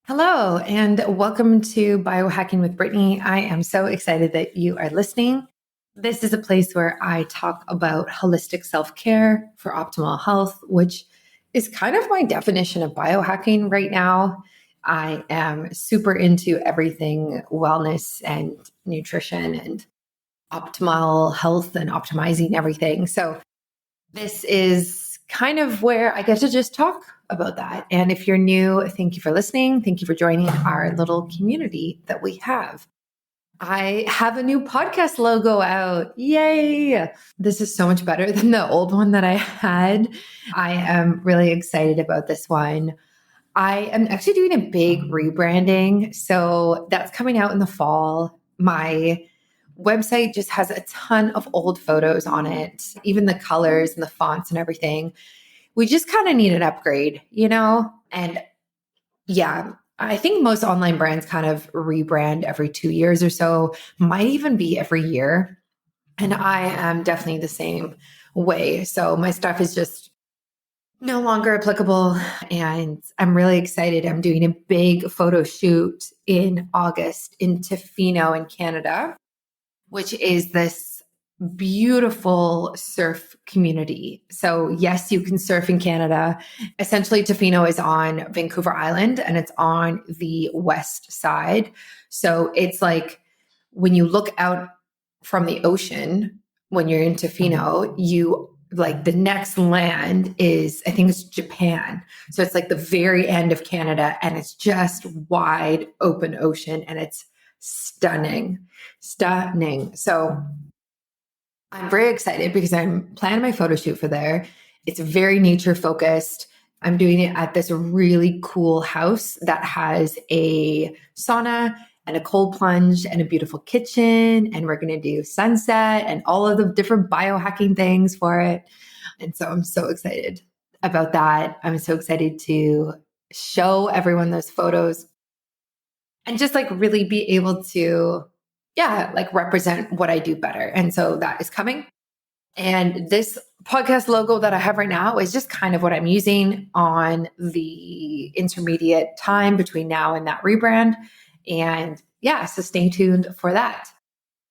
Hello, and welcome to Biohacking with Brittany. I am so excited that you are listening. This is a place where I talk about holistic self care for optimal health, which is kind of my definition of biohacking right now. I am super into everything wellness and nutrition and optimal health and optimizing everything. So, this is kind of where I get to just talk about that. And if you're new, thank you for listening. Thank you for joining our little community that we have. I have a new podcast logo out. Yay! This is so much better than the old one that I had. I am really excited about this one. I am actually doing a big rebranding. So that's coming out in the fall. My website just has a ton of old photos on it, even the colors and the fonts and everything. We just kind of need an upgrade, And yeah, I think most online brands kind of rebrand every 2 years or so, might even be every year. And I am definitely the same way. So my stuff is just no longer applicable. And I'm really excited. I'm doing a big photo shoot in August in Tofino in Canada, which is this beautiful surf community. So yes, you can surf in Canada. Essentially, Tofino is on Vancouver Island and it's on the west side. So it's like when you look out from the ocean, when you're in Tofino, you like the next land is, I think it's Japan. So it's like the very end of Canada and it's just wide open ocean and it's stunning. So I'm very excited because I'm planning my photo shoot for there. It's very nature focused. I'm doing it at this really cool house that has a sauna and a cold plunge and a beautiful kitchen. And we're going to do sunset and all of the different biohacking things for it. And so I'm so excited about that. I'm so excited to show everyone those photos and just like really be able to, like represent what I do better. And so that is coming. And this podcast logo that I have right now is just kind of what I'm using on the intermediate time between now and that rebrand. And so stay tuned for that.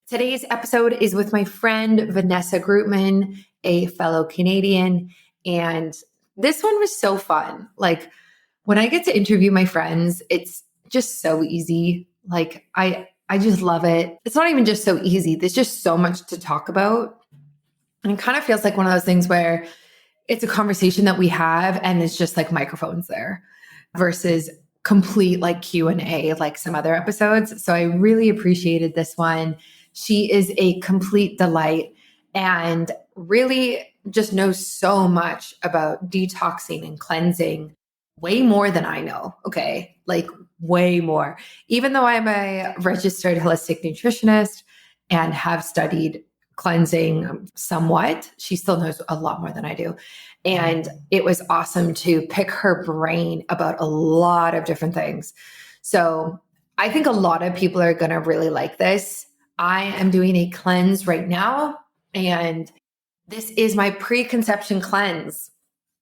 Today's episode is with my friend, Vanessa Grutman, a fellow Canadian. And this one was so fun. Like when I get to interview my friends, it's just so easy. Like I just love it. It's not even just so easy. There's just so much to talk about. And it kind of feels like one of those things where it's a conversation that we have and it's just like microphones there versus complete like Q&A like some other episodes. So I really appreciated this one. She is a complete delight and really just knows so much about detoxing and cleansing, way more than I know. Okay. Like way more. Even though I'm a registered holistic nutritionist and have studied cleansing somewhat, she still knows a lot more than I do. And it was awesome to pick her brain about a lot of different things. So I think a lot of people are going to really like this. I am doing a cleanse right now, and this is my preconception cleanse.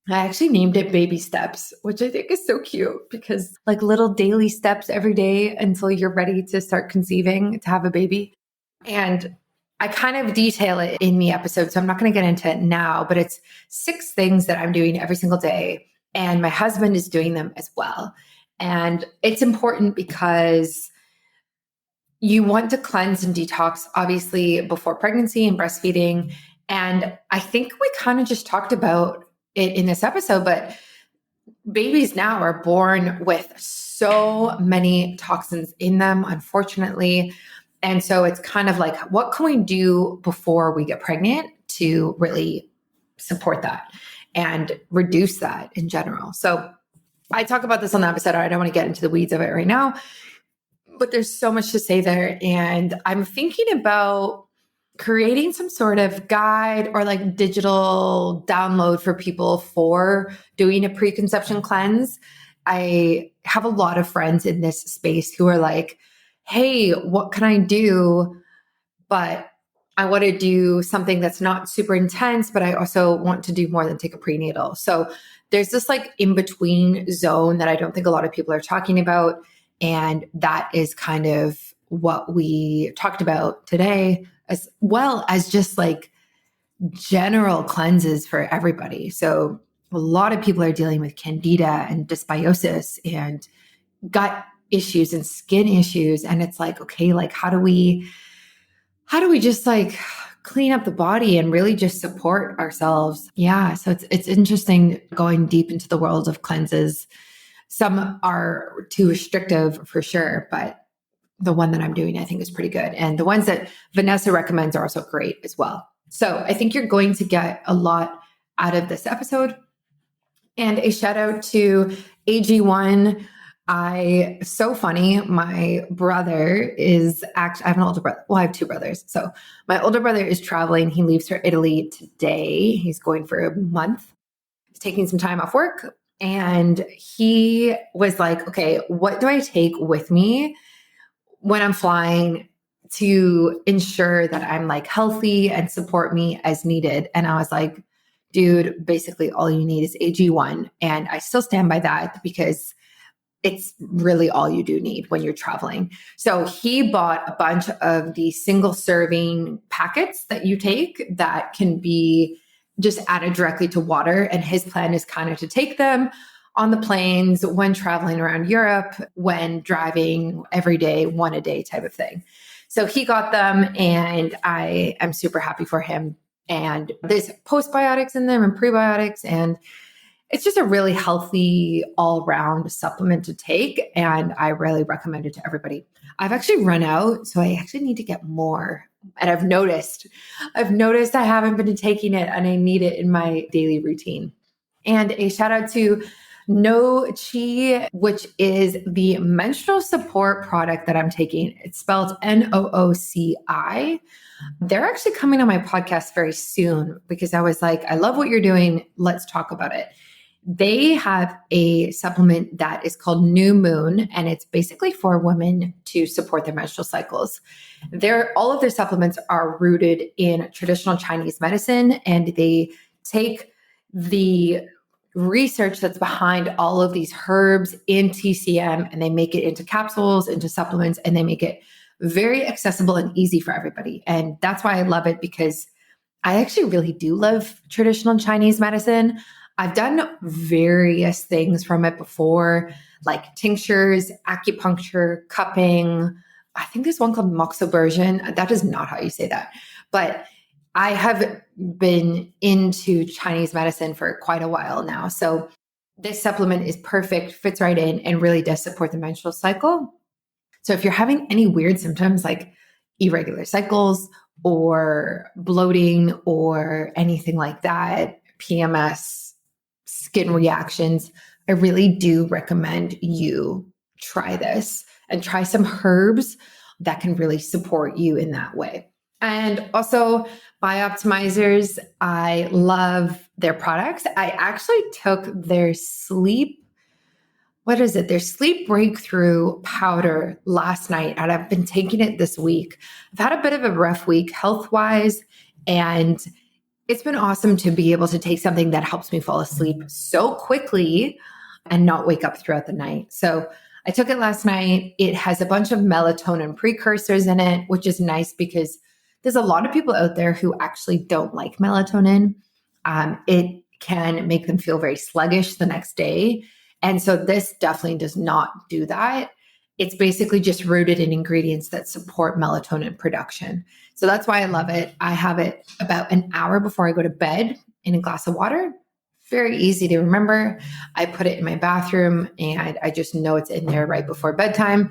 I actually named it Baby Steps, which I think is so cute because like little daily steps every day until you're ready to start conceiving to have a baby. And I kind of detail it in the episode, so I'm not going to get into it now, but it's 6 things that I'm doing every single day. And my husband is doing them as well. And it's important because you want to cleanse and detox, obviously, before pregnancy and breastfeeding. And I think we kind of just talked about it in this episode, but babies now are born with so many toxins in them, unfortunately. And so it's kind of like, what can we do before we get pregnant to really support that and reduce that in general? So I talk about this on the episode. I don't want to get into the weeds of it right now, but there's so much to say there. And I'm thinking about creating some sort of guide or like digital download for people for doing a preconception cleanse. I have a lot of friends in this space who are like, hey, what can I do? But I want to do something that's not super intense, but I also want to do more than take a prenatal. So there's this like in between zone that I don't think a lot of people are talking about. And that is kind of what we talked about today, as well as just like general cleanses for everybody. So a lot of people are dealing with Candida and dysbiosis and gut issues and skin issues. And it's like, okay, like how do we just like clean up the body and really just support ourselves? Yeah. So it's interesting going deep into the world of cleanses. Some are too restrictive for sure, but the one that I'm doing, I think is pretty good. And the ones that Vanessa recommends are also great as well. So I think you're going to get a lot out of this episode. And a shout out to AG1. So funny. My brother is actually, I have an older brother. Well, I have two brothers. So my older brother is traveling. He leaves for Italy today. He's going for a month. He's taking some time off work. And he was like, okay, what do I take with me when I'm flying to ensure that I'm like healthy and support me as needed? And I was like, dude, basically all you need is AG1. And I still stand by that because it's really all you do need when you're traveling. So he bought a bunch of the single serving packets that you take that can be just added directly to water. And his plan is kind of to take them on the planes when traveling around Europe, when driving every day, one a day type of thing. So he got them and I am super happy for him. And there's postbiotics in them and prebiotics, and it's just a really healthy all-round supplement to take. And I really recommend it to everybody. I've actually run out, so I actually need to get more. And I've noticed I haven't been taking it and I need it in my daily routine. And a shout out to No Chi, which is the menstrual support product that I'm taking. It's spelled NOOCI. They're actually coming on my podcast very soon because I was like, I love what you're doing. Let's talk about it. They have a supplement that is called New Moon, and it's basically for women to support their menstrual cycles. All of their supplements are rooted in traditional Chinese medicine, and they take the research that's behind all of these herbs in TCM and they make it into capsules, into supplements, and they make it very accessible and easy for everybody. And that's why I love it, because I actually really do love traditional Chinese medicine. I've done various things from it before, like tinctures, acupuncture, cupping. I think there's one called moxibustion. That is not how you say that. But I have been into Chinese medicine for quite a while now. So this supplement is perfect, fits right in, and really does support the menstrual cycle. So if you're having any weird symptoms like irregular cycles or bloating or anything like that, PMS, skin reactions, I really do recommend you try this and try some herbs that can really support you in that way. And also Bioptimizers, I love their products. I actually took their their sleep breakthrough powder last night, and I've been taking it this week. I've had a bit of a rough week health-wise, and it's been awesome to be able to take something that helps me fall asleep so quickly and not wake up throughout the night. So I took it last night. It has a bunch of melatonin precursors in it, which is nice because there's a lot of people out there who actually don't like melatonin. It can make them feel very sluggish the next day. And so this definitely does not do that. It's basically just rooted in ingredients that support melatonin production. So that's why I love it. I have it about an hour before I go to bed in a glass of water. Very easy to remember. I put it in my bathroom and I just know it's in there right before bedtime.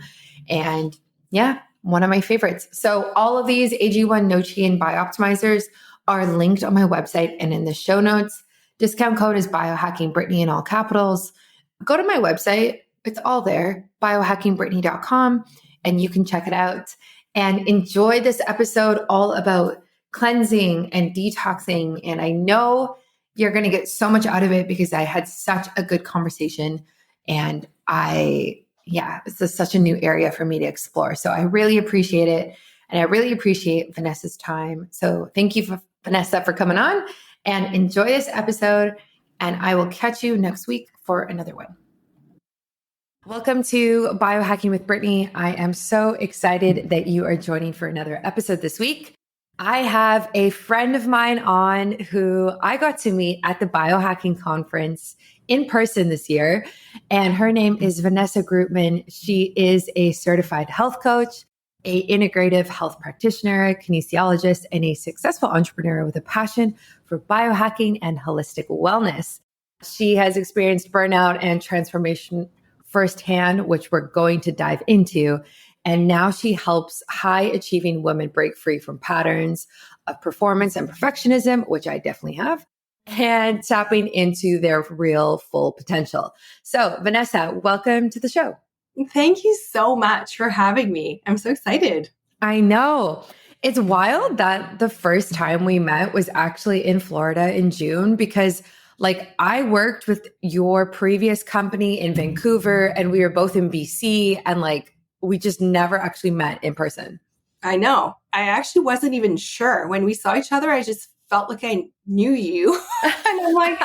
And yeah, one of my favorites. So all of these AG1, No Chi, and Bioptimizers are linked on my website and in the show notes. Discount code is biohackingbrittany in all capitals. Go to my website. It's all there, biohackingbrittany.com, and you can check it out and enjoy this episode all about cleansing and detoxing. And I know you're going to get so much out of it because I had such a good conversation, and this is such a new area for me to explore. So I really appreciate it. And I really appreciate Vanessa's time. So thank you, Vanessa, for coming on, and enjoy this episode. And I will catch you next week for another one. Welcome to Biohacking with Brittany. I am so excited that you are joining for another episode this week. I have a friend of mine on who I got to meet at the Biohacking Conference in person this year, and her name is Vanessa Grutman. She is a certified health coach, a integrative health practitioner, kinesiologist, and a successful entrepreneur with a passion for biohacking and holistic wellness. She has experienced burnout and transformation firsthand, which we're going to dive into. And now she helps high achieving women break free from patterns of performance and perfectionism, which I definitely have, and tapping into their real full potential. So, Vanessa, welcome to the show. Thank you so much for having me. I'm so excited. I know. It's wild that the first time we met was actually in Florida in June, because I worked with your previous company in Vancouver and we were both in BC, and we just never actually met in person. I know. I actually wasn't even sure. When we saw each other, I just felt like I knew you. And I'm like,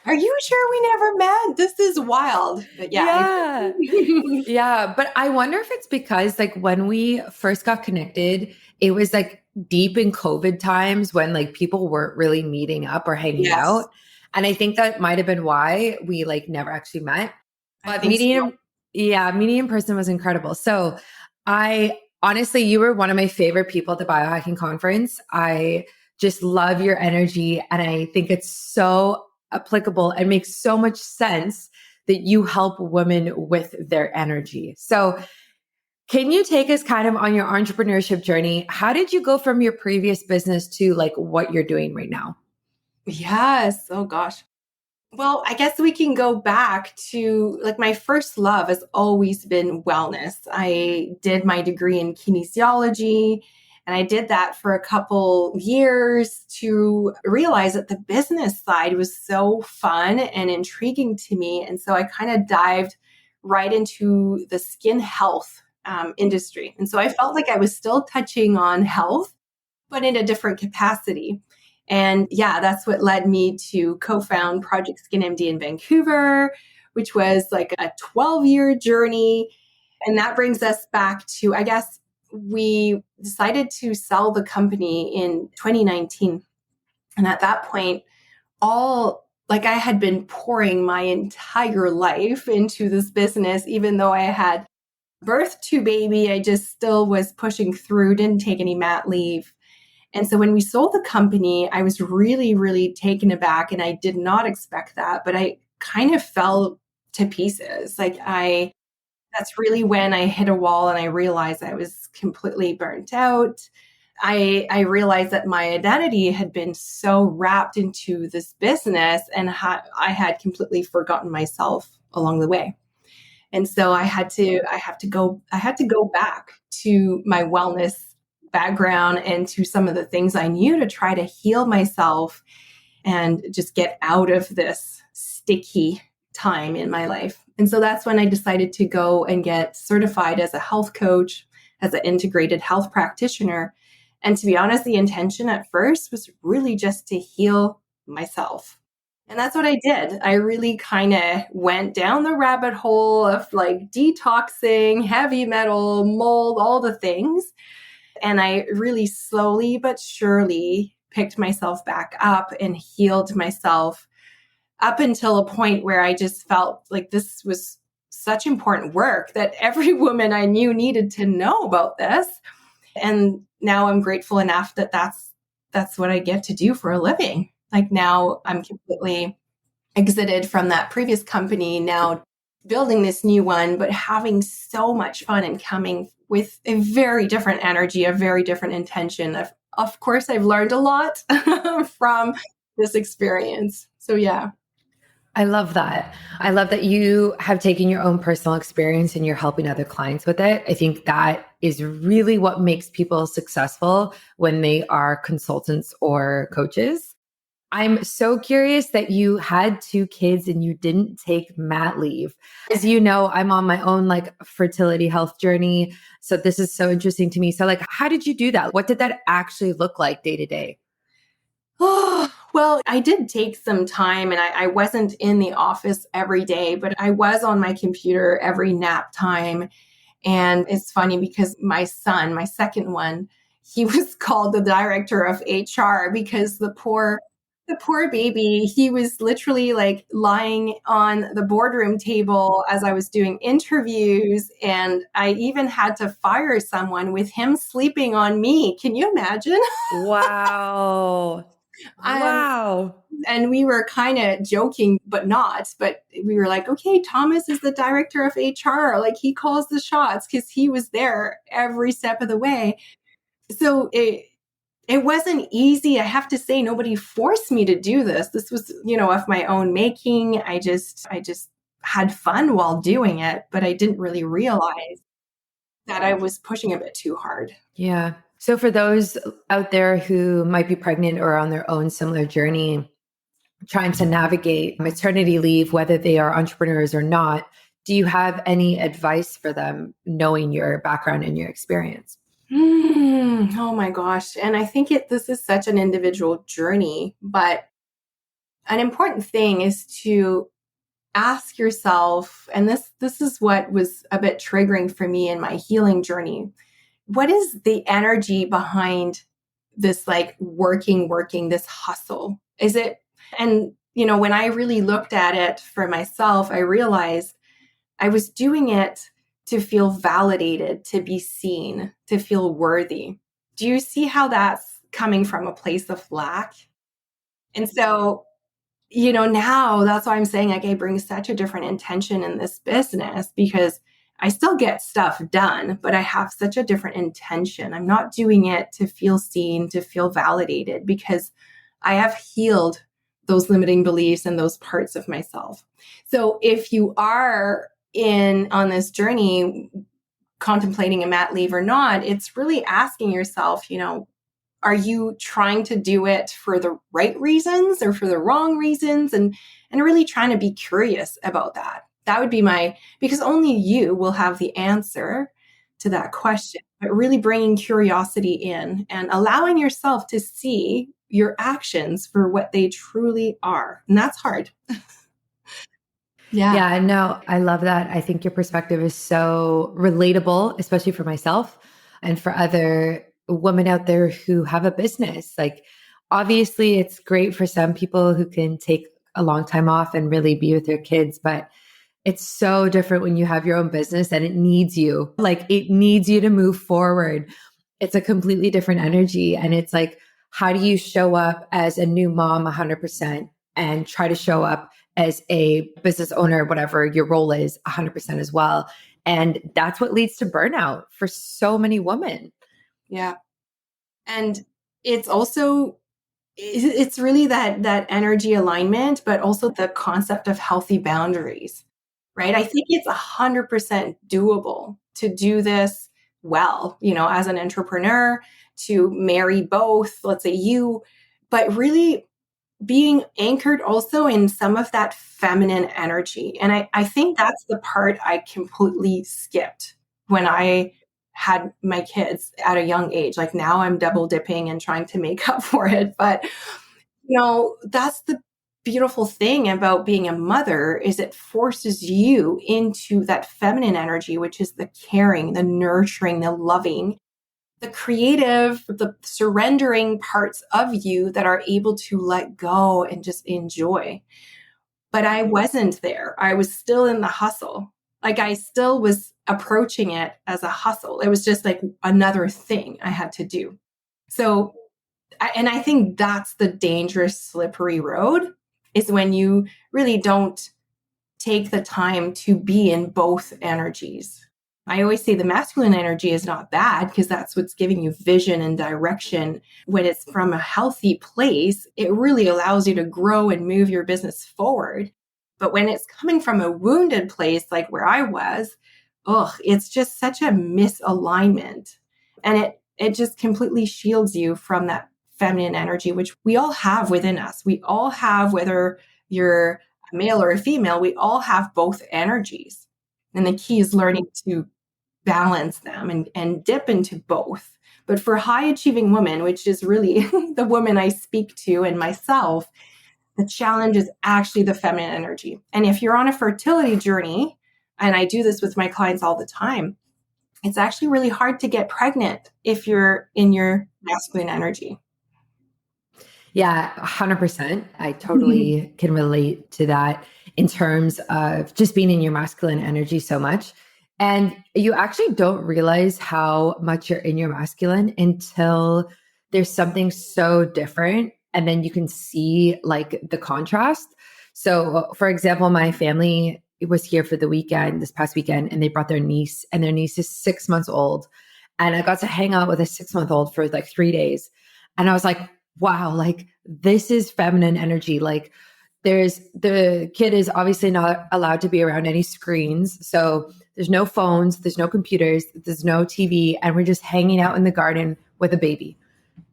are you sure we never met? This is wild. But yeah. Yeah. But I wonder if it's because when we first got connected, it was deep in COVID times when people weren't really meeting up or hanging out. And I think that might have been why we never actually met. But meeting in person was incredible. So honestly, you were one of my favorite people at the Biohacking Conference. I just love your energy. And I think it's so applicable and makes so much sense that you help women with their energy. So can you take us kind of on your entrepreneurship journey? How did you go from your previous business to what you're doing right now? Yes. Oh gosh. Well, I guess we can go back to my first love has always been wellness. I did my degree in kinesiology, and I did that for a couple years to realize that the business side was so fun and intriguing to me. And so I kind of dived right into the skin health industry. And so I felt like I was still touching on health, but in a different capacity. And that's what led me to co-found Project Skin MD in Vancouver, which was a 12-year journey. And that brings us back to, I guess, we decided to sell the company in 2019. And at that point, I had been pouring my entire life into this business, even though I had birthed two baby, I just still was pushing through, didn't take any mat leave. And so when we sold the company, I was really, really taken aback, and I did not expect that, but I kind of fell to pieces. That's really when I hit a wall and I realized I was completely burnt out. I realized that my identity had been so wrapped into this business, and I had completely forgotten myself along the way. And so I had to go back to my wellness background and to some of the things I knew to try to heal myself and just get out of this sticky time in my life. And so that's when I decided to go and get certified as a health coach, as an integrated health practitioner. And to be honest, the intention at first was really just to heal myself. And that's what I did. I really kind of went down the rabbit hole of detoxing, heavy metal, mold, all the things. And I really slowly but surely picked myself back up and healed myself up until a point where I just felt like this was such important work that every woman I knew needed to know about this. And now I'm grateful enough that that's what I get to do for a living. Now I'm completely exited from that previous company, now building this new one, but having so much fun and coming with a very different energy, a very different intention. Of course, I've learned a lot from this experience. So yeah. I love that. I love that you have taken your own personal experience and you're helping other clients with it. I think that is really what makes people successful when they are consultants or coaches. I'm so curious that you had two kids and you didn't take mat leave. As you know, I'm on my own like fertility health journey. So this is so interesting to me. So like, how did you do that? What did that actually look like day to day? Oh, well, I did take some time and I wasn't in the office every day, but I was on my computer every nap time. And it's funny because my son, my second one, he was called the director of HR because the poor baby, he was literally like lying on the boardroom table as I was doing interviews. And I even had to fire someone with him sleeping on me. Can you imagine? Wow. Um, Wow. and we were kind of joking, but not. But we were like, okay, Thomas is the director of HR. Like he calls the shots because he was there every step of the way. So it wasn't easy. I have to say, nobody forced me to do this. This was, of my own making. I just had fun while doing it, but I didn't really realize that I was pushing a bit too hard. Yeah. So for those out there who might be pregnant or on their own similar journey, trying to navigate maternity leave, whether they are entrepreneurs or not, do you have any advice for them knowing your background and your experience? Oh my gosh. And I think this is such an individual journey, but an important thing is to ask yourself, and this is what was a bit triggering for me in my healing journey. What is the energy behind this like working, this hustle? Is it, and when I really looked at it for myself, I realized I was doing it to feel validated, to be seen, to feel worthy. Do you see how that's coming from a place of lack? And so, now that's why I'm saying like I bring such a different intention in this business because I still get stuff done, but I have such a different intention. I'm not doing it to feel seen, to feel validated because I have healed those limiting beliefs and those parts of myself. So if you are in on this journey contemplating a mat leave or not, it's really asking yourself, are you trying to do it for the right reasons or for the wrong reasons? And really trying to be curious about that. That would be because only you will have the answer to that question, but really bringing curiosity in and allowing yourself to see your actions for what they truly are. And that's hard. Yeah. Yeah, no, I love that. I think your perspective is so relatable, especially for myself and for other women out there who have a business. Like, obviously, it's great for some people who can take a long time off and really be with their kids, but it's so different when you have your own business and it needs you. Like, it needs you to move forward. It's a completely different energy. And it's like, how do you show up as a new mom 100% and try to show up as a business owner, whatever your role is, 100% as well? And that's what leads to burnout for so many women. Yeah. And it's also it's really that energy alignment, but also the concept of healthy boundaries, right? I think it's 100% doable to do this well, as an entrepreneur, to marry both, let's say you, but really being anchored also in some of that feminine energy. And I think that's the part I completely skipped when I had my kids at a young age. Like now I'm double dipping and trying to make up for it. But, that's the beautiful thing about being a mother is it forces you into that feminine energy, which is the caring, the nurturing, the loving, the creative, the surrendering parts of you that are able to let go and just enjoy. But I wasn't there. I was still in the hustle. Like I still was approaching it as a hustle. It was just like another thing I had to do. So, and I think that's the dangerous, slippery road is when you really don't take the time to be in both energies. I always say the masculine energy is not bad because that's what's giving you vision and direction. When it's from a healthy place, it really allows you to grow and move your business forward. But when it's coming from a wounded place, like where I was, it's just such a misalignment. And it just completely shields you from that feminine energy, which we all have within us. We all have, whether you're a male or a female, we all have both energies. And the key is learning to balance them and dip into both. But for high achieving women, which is really the woman I speak to and myself, the challenge is actually the feminine energy. And if you're on a fertility journey, and I do this with my clients all the time, it's actually really hard to get pregnant if you're in your masculine energy. Yeah, 100%. I totally can relate to that in terms of just being in your masculine energy so much. And you actually don't realize how much you're in your masculine until there's something so different. And then you can see like the contrast. So, for example, my family was here for the weekend, this past weekend, and they brought their niece, and their niece is 6 months old. And I got to hang out with a 6 month old for like 3 days. And I was like, wow, like this is feminine energy. Like the kid is obviously not allowed to be around any screens. So there's no phones, there's no computers, there's no TV, and we're just hanging out in the garden with a baby.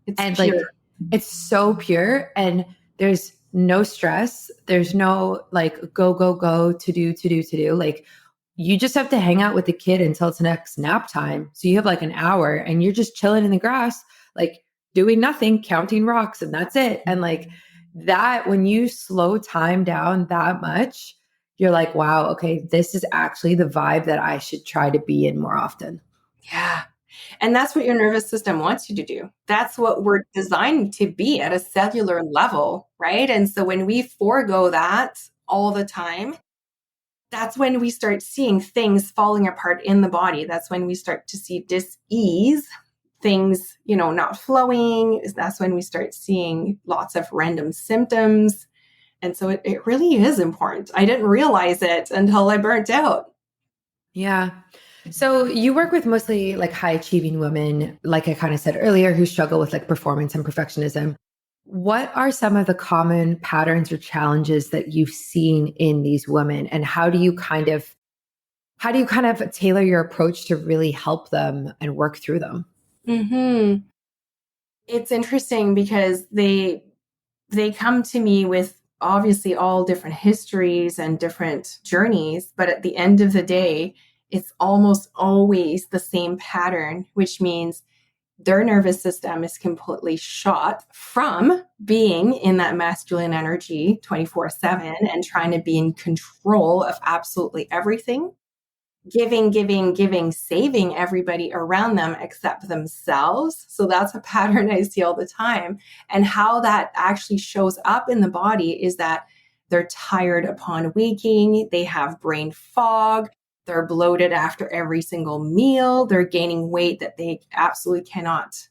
It's like, pure. it's so pure, and there's no stress. There's no like go to do. Like you just have to hang out with the kid until it's next nap time. So you have like an hour and you're just chilling in the grass, like doing nothing, counting rocks, and that's it. And like that, when you slow time down that much, you're like, wow, okay, this is actually the vibe that I should try to be in more often. Yeah. And that's what your nervous system wants you to do. That's what we're designed to be at a cellular level, right? And so when we forego that all the time, that's when we start seeing things falling apart in the body. That's when we start to see dis-ease, things, not flowing. That's when we start seeing lots of random symptoms. And so it really is important. I didn't realize it until I burnt out. Yeah. So you work with mostly like high achieving women, like I kind of said earlier, who struggle with like performance and perfectionism. What are some of the common patterns or challenges that you've seen in these women, and how do you kind of tailor your approach to really help them and work through them? Mm-hmm. It's interesting because they come to me with obviously all different histories and different journeys, but at the end of the day, it's almost always the same pattern, which means their nervous system is completely shot from being in that masculine energy 24/7 and trying to be in control of absolutely everything. Giving, saving everybody around them except themselves. So that's a pattern I see all the time. And how that actually shows up in the body is that they're tired upon waking, they have brain fog, they're bloated after every single meal, they're gaining weight that they absolutely cannot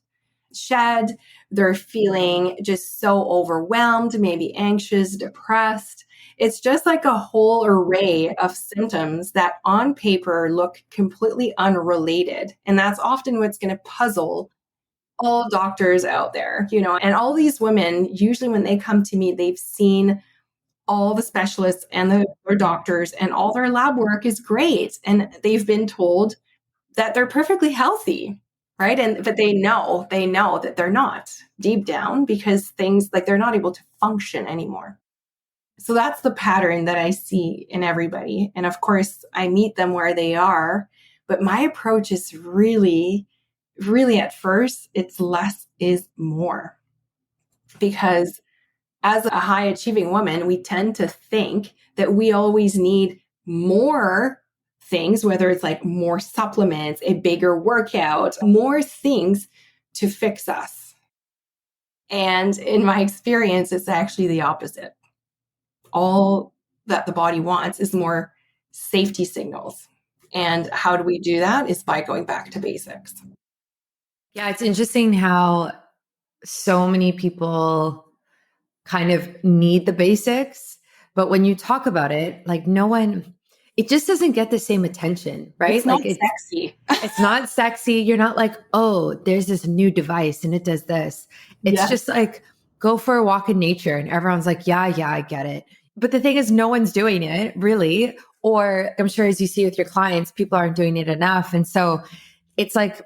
shed, they're feeling just so overwhelmed, maybe anxious, depressed. It's just like a whole array of symptoms that on paper look completely unrelated. And that's often what's going to puzzle all doctors out there, and all these women, usually when they come to me, they've seen all the specialists and their doctors, and all their lab work is great. And they've been told that they're perfectly healthy, right? But they know that they're not deep down, because things like they're not able to function anymore. So that's the pattern that I see in everybody. And of course, I meet them where they are. But my approach is really, really at first, it's less is more. Because as a high achieving woman, we tend to think that we always need more things, whether it's like more supplements, a bigger workout, more things to fix us. And in my experience, it's actually the opposite. All that the body wants is more safety signals. And how do we do that? Is by going back to basics. Yeah, it's interesting how so many people kind of need the basics, but when you talk about it, like it just doesn't get the same attention, right? It's not sexy. It's not sexy. You're not like, oh, there's this new device and it does this. It's just like, go for a walk in nature. And everyone's like, yeah, I get it. But the thing is, no one's doing it really. Or I'm sure, as you see with your clients, people aren't doing it enough. And so it's like,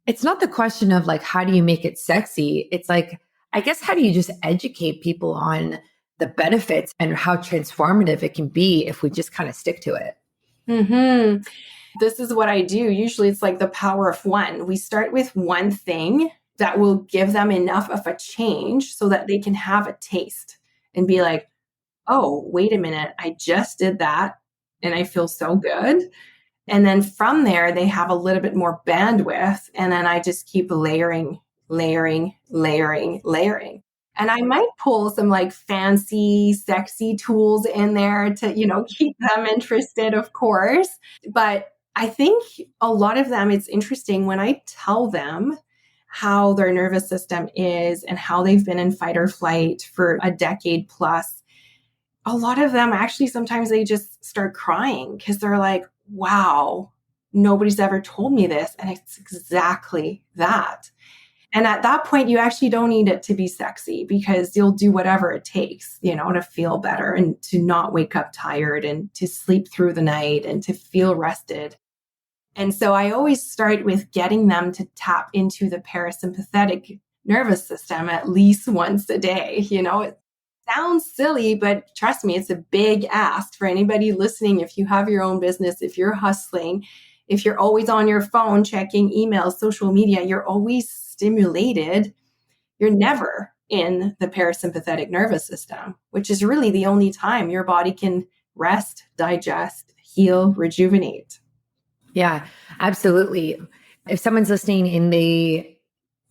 it's not the question of like, how do you make it sexy? It's like, I guess, how do you just educate people on the benefits and how transformative it can be if we just kind of stick to it? Hmm. This is what I do. Usually it's like the power of one. We start with one thing that will give them enough of a change so that they can have a taste and be like, oh, wait a minute, I just did that and I feel so good. And then from there, they have a little bit more bandwidth. And then I just keep layering, layering, layering, layering. And I might pull some like fancy, sexy tools in there to, keep them interested, of course. But I think a lot of them, it's interesting when I tell them how their nervous system is and how they've been in fight or flight for a decade plus. A lot of them actually sometimes they just start crying because they're like, wow, nobody's ever told me this. And it's exactly that. And at that point, you actually don't need it to be sexy because you'll do whatever it takes, to feel better and to not wake up tired and to sleep through the night and to feel rested. And so I always start with getting them to tap into the parasympathetic nervous system at least once a day. It sounds silly, but trust me, it's a big ask for anybody listening. If you have your own business, if you're hustling, if you're always on your phone checking emails, social media, you're always stimulated. You're never in the parasympathetic nervous system, which is really the only time your body can rest, digest, heal, rejuvenate. Yeah, absolutely. If someone's listening and they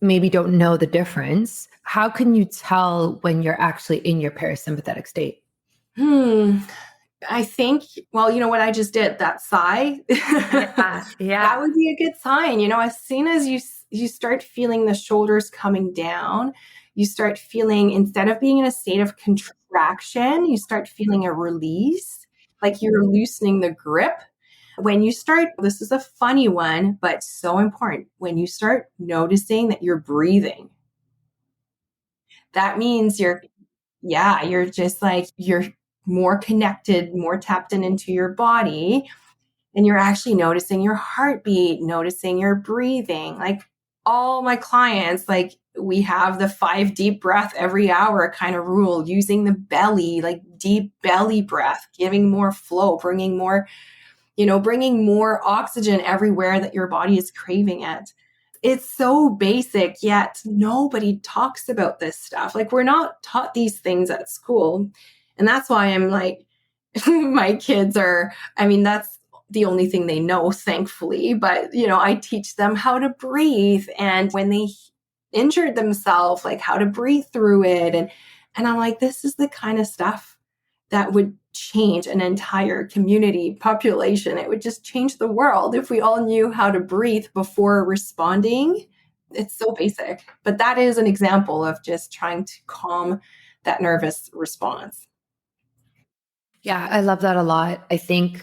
maybe don't know the difference, how can you tell when you're actually in your parasympathetic state? Hmm. I think, well, you know what I just did? That sigh. Yeah, That yeah. would be a good sign. As soon as you start feeling the shoulders coming down, you start feeling, instead of being in a state of contraction, you start feeling a release, like you're loosening the grip. When you start, this is a funny one, but so important. When you start noticing that you're breathing, that means you're just like, you're more connected, more tapped into your body. And you're actually noticing your heartbeat, noticing your breathing. Like all my clients, like we have the 5 deep breath every hour kind of rule, using the belly, like deep belly breath, giving more flow, bringing more oxygen everywhere that your body is craving it. It's so basic, yet nobody talks about this stuff. Like we're not taught these things at school. And that's why I'm like, my kids are, that's the only thing they know, thankfully. But, I teach them how to breathe. And when they injured themselves, like how to breathe through it. And I'm like, this is the kind of stuff that would change an entire community population. It would just change the world if we all knew how to breathe before responding. It's so basic, but that is an example of just trying to calm that nervous response. Yeah, I love that a lot. I think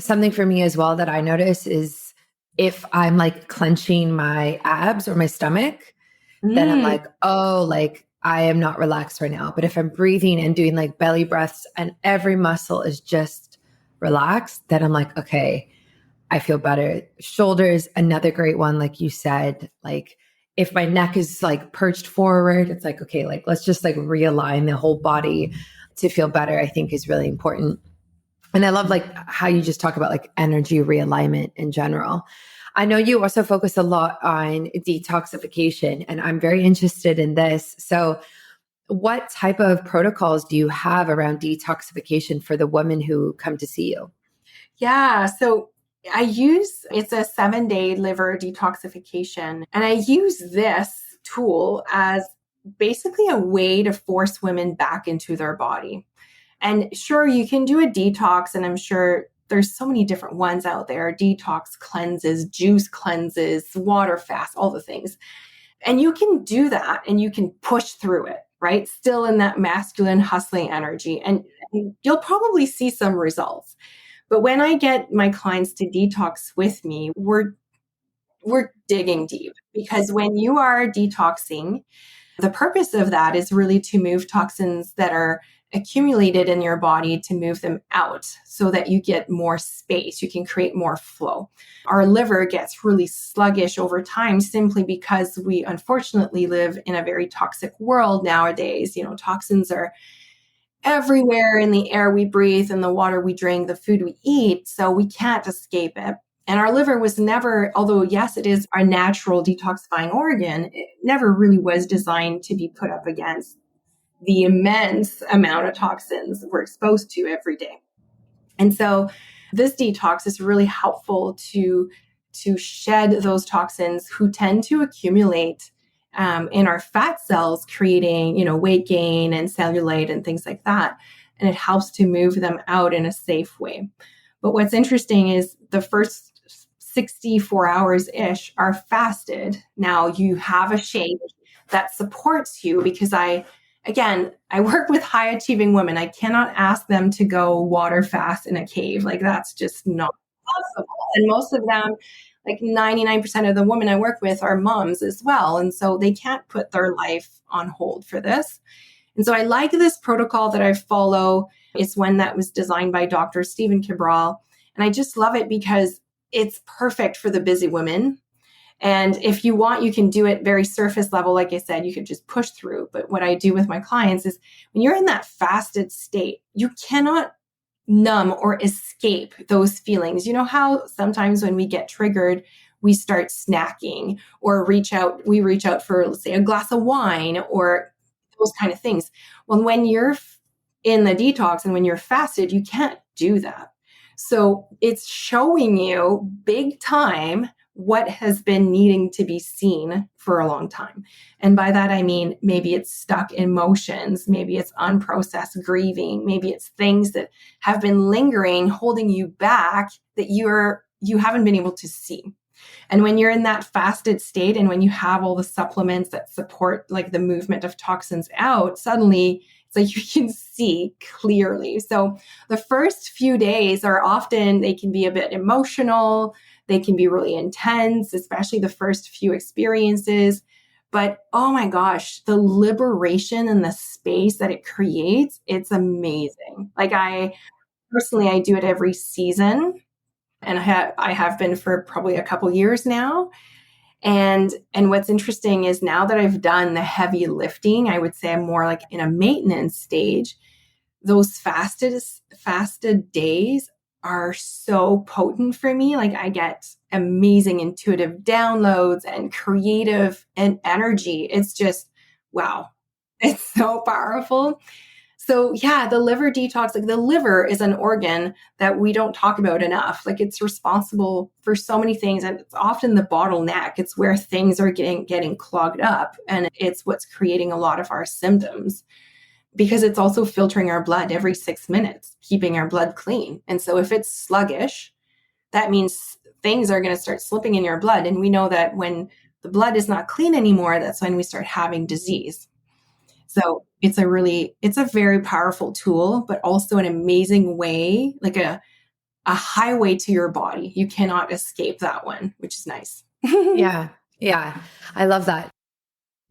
something for me as well that I notice is if I'm like clenching my abs or my stomach, then I'm Mm. like, oh, like I am not relaxed right now. But if I'm breathing and doing like belly breaths and every muscle is just relaxed, then I'm like, okay, I feel better. Shoulders, another great one, like you said, like if my neck is like perched forward, it's like, okay, like let's just like realign the whole body to feel better, I think is really important. And I love like how you just talk about like energy realignment in general. I know you also focus a lot on detoxification, and I'm very interested in this. So, what type of protocols do you have around detoxification for the women who come to see you? Yeah. So it's a 7-day liver detoxification. And I use this tool as basically a way to force women back into their body. And sure, you can do a detox, and I'm sure there's so many different ones out there: detox cleanses, juice cleanses, water fast, all the things. And you can do that and you can push through it, right? Still in that masculine hustling energy. And you'll probably see some results. But when I get my clients to detox with me, we're digging deep, because when you are detoxing, the purpose of that is really to move toxins that are accumulated in your body to move them out so that you get more space. You can create more flow. Our liver gets really sluggish over time simply because we unfortunately live in a very toxic world nowadays. Toxins are everywhere in the air we breathe, in the water we drink, the food we eat. So we can't escape it. And our liver was never, although yes, it is our natural detoxifying organ, it never really was designed to be put up against the immense amount of toxins we're exposed to every day. And so this detox is really helpful to shed those toxins who tend to accumulate in our fat cells, creating, weight gain and cellulite and things like that. And it helps to move them out in a safe way. But what's interesting is the first 64 hours-ish are fasted. Now you have a shake that supports you because I work with high achieving women. I cannot ask them to go water fast in a cave. Like that's just not possible. And most of them, like 99% of the women I work with are moms as well. And so they can't put their life on hold for this. And so I like this protocol that I follow. It's one that was designed by Dr. Stephen Cabral. And I just love it because it's perfect for the busy women. And if you want, you can do it very surface level. Like I said, you could just push through. But what I do with my clients is when you're in that fasted state, you cannot numb or escape those feelings. You know how sometimes when we get triggered, we start snacking or we reach out for, let's say, a glass of wine or those kind of things. Well, when you're in the detox and when you're fasted, you can't do that. So it's showing you big time what has been needing to be seen for a long time. And by that, I mean, maybe it's stuck emotions, maybe it's unprocessed grieving, maybe it's things that have been lingering, holding you back that you haven't been able to see. And when you're in that fasted state and when you have all the supplements that support like the movement of toxins out, suddenly it's like you can see clearly. So the first few days they can be a bit emotional. They can be really intense, especially the first few experiences. But oh my gosh, the liberation and the space that it creates, it's amazing. Like I do it every season. And I have been for probably a couple years now. And what's interesting is now that I've done the heavy lifting, I would say I'm more like in a maintenance stage. Those fasted days are so potent for me. Like I get amazing intuitive downloads and creative and energy. It's just, wow. It's so powerful. So yeah, the liver detox, like the liver is an organ that we don't talk about enough. Like it's responsible for so many things. And it's often the bottleneck. It's where things are getting clogged up. And it's what's creating a lot of our symptoms because it's also filtering our blood every 6 minutes, keeping our blood clean. And so if it's sluggish, that means things are going to start slipping in your blood. And we know that when the blood is not clean anymore, that's when we start having disease. So it's a very powerful tool, but also an amazing way, like a highway to your body. You cannot escape that one, which is nice. Yeah. Yeah. I love that.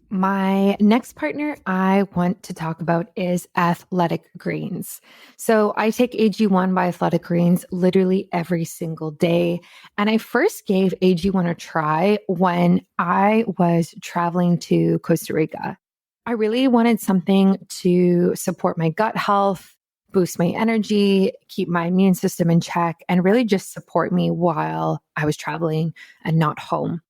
My next partner I want to talk about is athletic greens. So I take AG1 by Athletic Greens literally every single day. And I first gave AG1 a try when I was traveling to Costa Rica. I really wanted something to support my gut health, boost my energy, keep my immune system in check, and really just support me while I was traveling and not home.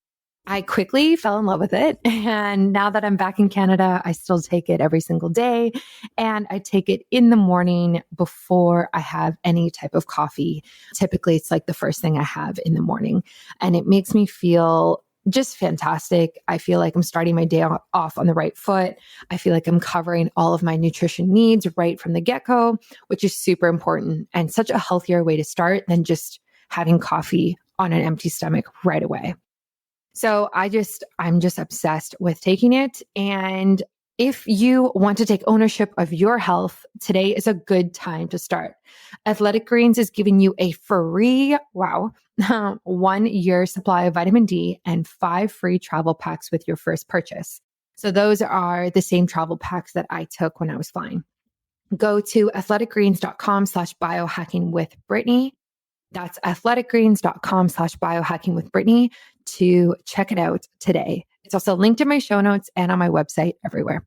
I quickly fell in love with it. And now that I'm back in Canada, I still take it every single day. And I take it in the morning before I have any type of coffee. Typically, it's like the first thing I have in the morning. And it makes me feel just fantastic. I feel like I'm starting my day off on the right foot. I feel like I'm covering all of my nutrition needs right from the get-go, which is super important and such a healthier way to start than just having coffee on an empty stomach right away. So I'm just obsessed with taking it. And if you want to take ownership of your health, today is a good time to start. Athletic Greens is giving you a free, 1 year supply of vitamin D and 5 free travel packs with your first purchase. So those are the same travel packs that I took when I was flying. go to athleticgreens.com/biohacking with Brittany. That's athleticgreens.com/biohacking with Brittany to check it out today. It's also linked in my show notes and on my website everywhere.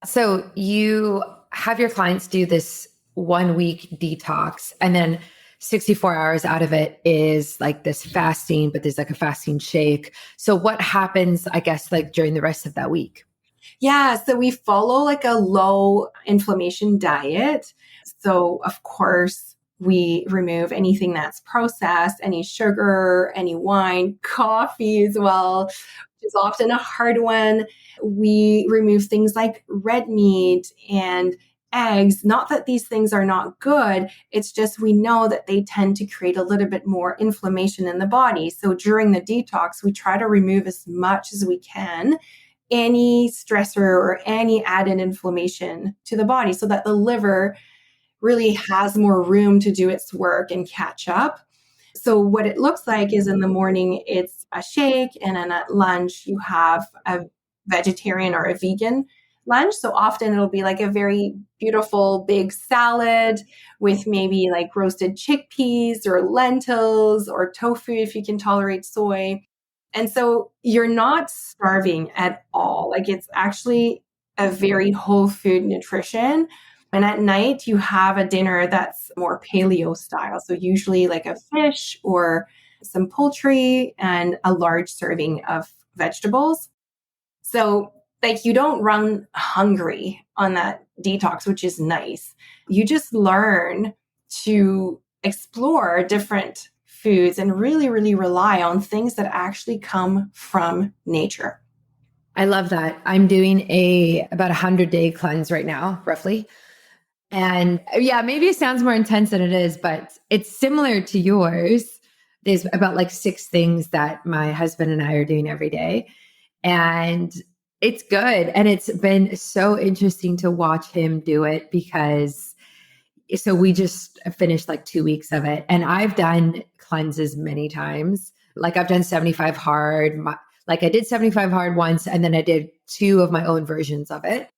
So you have your clients do this 1 week detox, and then 64 hours out of it is like this fasting, but there's like a fasting shake. So what happens, I guess, like during the rest of that week? Yeah, so we follow like a low inflammation diet. So, of course, we remove anything that's processed, any sugar, any wine, coffee as well, which is often a hard one. We remove things like red meat and eggs. Not that these things are not good, it's just we know that they tend to create a little bit more inflammation in the body. So, during the detox, we try to remove as much as we can any stressor or any added inflammation to the body so that the liver really has more room to do its work and catch up. So what it looks like is in the morning, it's a shake, and then at lunch, you have a vegetarian or a vegan lunch. So often it'll be like a very beautiful big salad with maybe like roasted chickpeas or lentils or tofu if you can tolerate soy. And so you're not starving at all. Like it's actually a very whole food nutrition. And at night, you have a dinner that's more paleo style. So usually like a fish or some poultry and a large serving of vegetables. So like you don't run hungry on that detox, which is nice. You just learn to explore different foods and really, really rely on things that actually come from nature. I love that. I'm doing about 100-day cleanse right now, roughly. And yeah, maybe it sounds more intense than it is, but it's similar to yours. There's about like 6 things that my husband and I are doing every day. And it's good. And it's been so interesting to watch him do it because so we just finished like 2 weeks of it. And I've done cleanses many times. Like I've done 75 hard. Like I did 75 hard once, and then I did 2 of my own versions of it,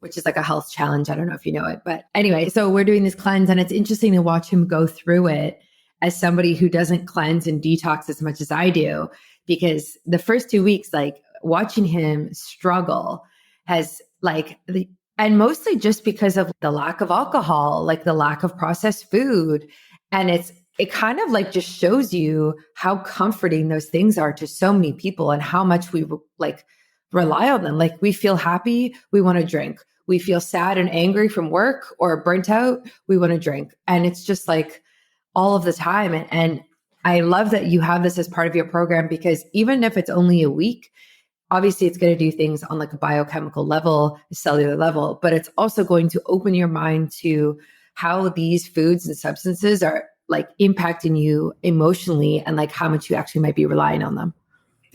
which is like a health challenge. I don't know if you know it, but anyway, so we're doing this cleanse, and it's interesting to watch him go through it as somebody who doesn't cleanse and detox as much as I do, because the first 2 weeks, like watching him struggle has and mostly just because of the lack of alcohol, like the lack of processed food. And it kind of like just shows you how comforting those things are to so many people and how much we like rely on them. Like we feel happy, we want to drink. We feel sad and angry from work or burnt out, we want to drink. And it's just like all of the time. And I love that you have this as part of your program, because even if it's only a week, obviously it's going to do things on like a biochemical level, a cellular level, but it's also going to open your mind to how these foods and substances are like impacting you emotionally and like how much you actually might be relying on them.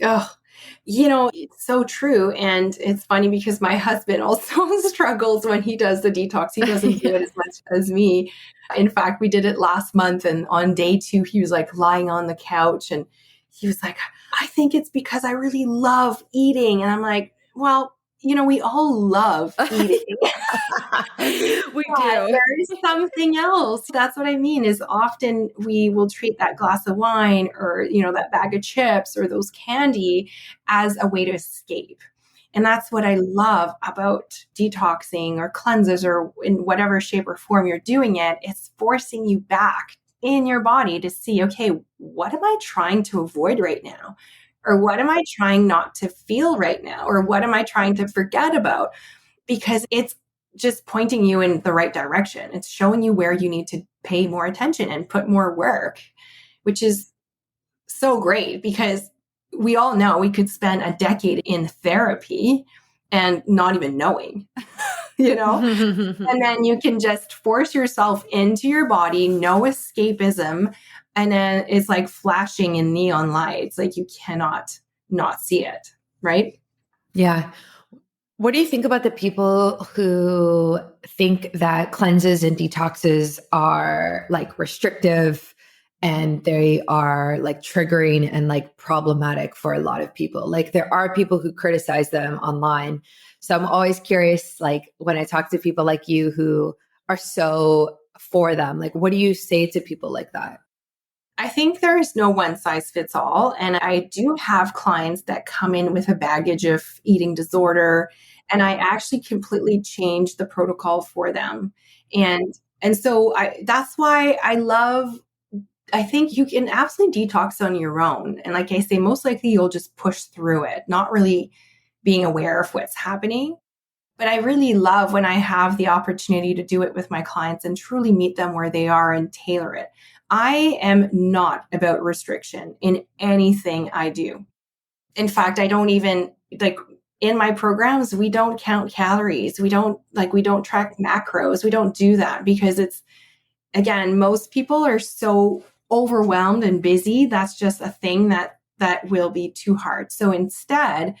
Oh, it's so true. And it's funny because my husband also struggles when he does the detox. He doesn't do it as much as me. In fact, we did it last month, and on day 2, he was like lying on the couch and he was like, I think it's because I really love eating. And I'm like, well, we all love eating. We But do. there is something else. That's what I mean is often we will treat that glass of wine or, that bag of chips or those candy as a way to escape. And that's what I love about detoxing or cleanses or in whatever shape or form you're doing it. It's forcing you back in your body to see, okay, what am I trying to avoid right now? Or what am I trying not to feel right now? Or what am I trying to forget about? Because it's just pointing you in the right direction. It's showing you where you need to pay more attention and put more work, which is so great because we all know we could spend a decade in therapy and not even knowing, and then you can just force yourself into your body, no escapism. And then it's like flashing in neon lights. Like you cannot not see it. Right. Yeah. What do you think about the people who think that cleanses and detoxes are like restrictive and they are like triggering and like problematic for a lot of people? Like there are people who criticize them online. So I'm always curious, like when I talk to people like you who are so for them? Like, what do you say to people like that? I think there is no one size fits all. And I do have clients that come in with a baggage of eating disorder, and I actually completely change the protocol for them. And so that's why I think you can absolutely detox on your own. And like I say, most likely you'll just push through it, not really being aware of what's happening. But I really love when I have the opportunity to do it with my clients and truly meet them where they are and tailor it. I am not about restriction in anything I do. In fact, I don't even like in my programs, we don't count calories. We don't track macros. We don't do that because it's, again, most people are so overwhelmed and busy. That's just a thing that will be too hard. So instead,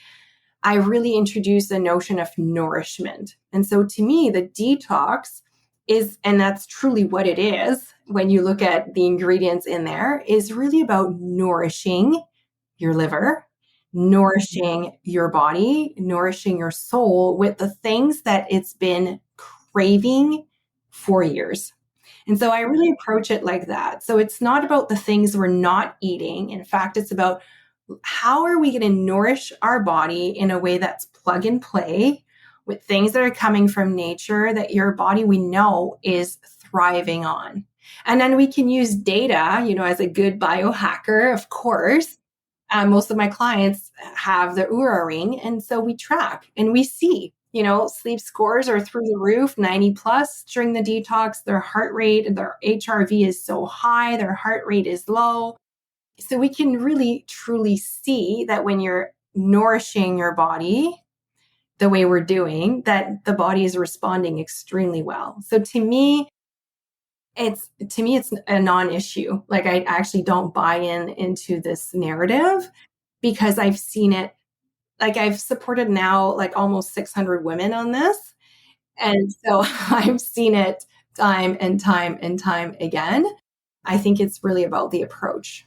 I really introduce the notion of nourishment. And so to me, the detox is, and that's truly what it is when you look at the ingredients in there, is really about nourishing your liver, nourishing your body, nourishing your soul with the things that it's been craving for years. And so I really approach it like that. So it's not about the things we're not eating. In fact, it's about how are we going to nourish our body in a way that's plug and play with things that are coming from nature that your body we know is thriving on. And then we can use data, as a good biohacker, of course. Most of my clients have the Oura ring. And so we track and we see, sleep scores are through the roof, 90 plus during the detox. Their heart rate, their HRV is so high, their heart rate is low. So we can really truly see that when you're nourishing your body the way we're doing, that the body is responding extremely well. So to me, it's a non-issue. Like I actually don't buy into this narrative because I've seen it. Like I've supported now like almost 600 women on this. And so I've seen it time and time and time again. I think it's really about the approach.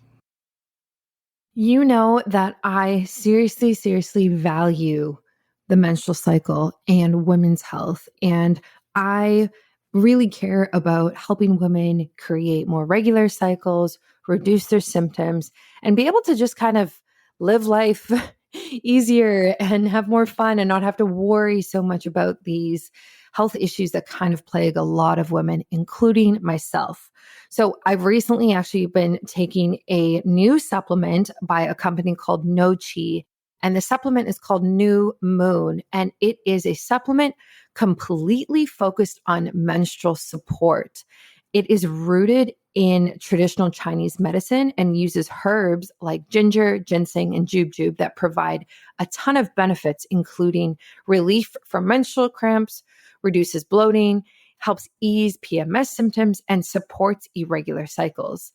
You know that I seriously, seriously value the menstrual cycle and women's health. And I really care about helping women create more regular cycles, reduce their symptoms, and be able to just kind of live life easier and have more fun and not have to worry so much about these health issues that kind of plague a lot of women, including myself. So I've recently actually been taking a new supplement by a company called No Chi, and the supplement is called New Moon, and it is a supplement completely focused on menstrual support. It is rooted in traditional Chinese medicine and uses herbs like ginger, ginseng, and jujube that provide a ton of benefits, including relief from menstrual cramps, reduces bloating, helps ease PMS symptoms, and supports irregular cycles.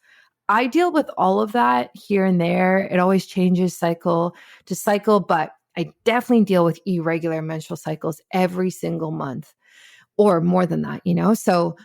I deal with all of that here and there. It always changes cycle to cycle, but I definitely deal with irregular menstrual cycles every single month or more than that. So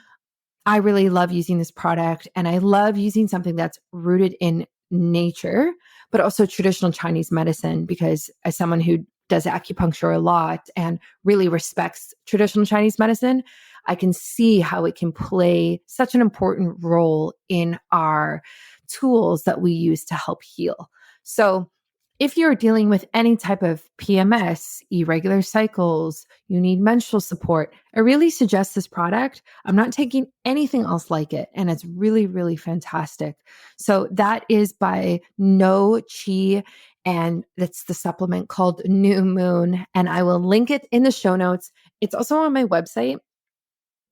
I really love using this product, and I love using something that's rooted in nature, but also traditional Chinese medicine, because as someone who does acupuncture a lot and really respects traditional Chinese medicine, I can see how it can play such an important role in our tools that we use to help heal. So if you're dealing with any type of PMS, irregular cycles, you need menstrual support, I really suggest this product. I'm not taking anything else like it, and it's really, really fantastic. So that is by No Chi, and that's the supplement called New Moon, and I will link it in the show notes. It's also on my website.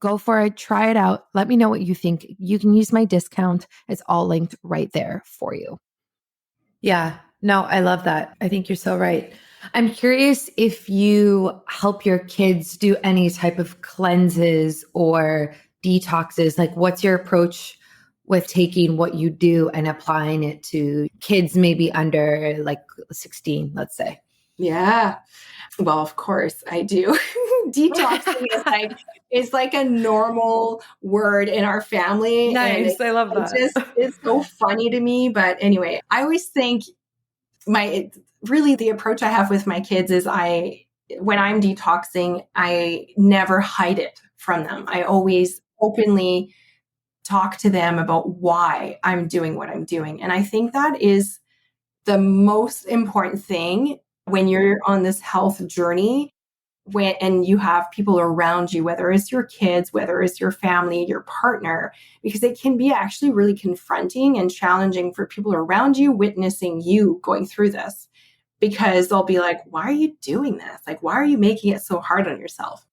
Go for it, try it out. Let me know what you think. You can use my discount. It's all linked right there for you. Yeah, no, I love that. I think you're so right. I'm curious if you help your kids do any type of cleanses or detoxes. Like, what's your approach with taking what you do and applying it to kids maybe under like 16, let's say? Yeah. Well, of course I do. Detoxing is like a normal word in our family. And Nice. I love that. it's so funny to me. But anyway, I always think really the approach I have with my kids is when I'm detoxing, I never hide it from them. I always openly talk to them about why I'm doing what I'm doing. And I think that is the most important thing when you're on this health journey, when and you have people around you, whether it's your kids, whether it's your family, your partner, because it can be actually really confronting and challenging for people around you witnessing you going through this, because they'll be like, why are you doing this? Like, why are you making it so hard on yourself?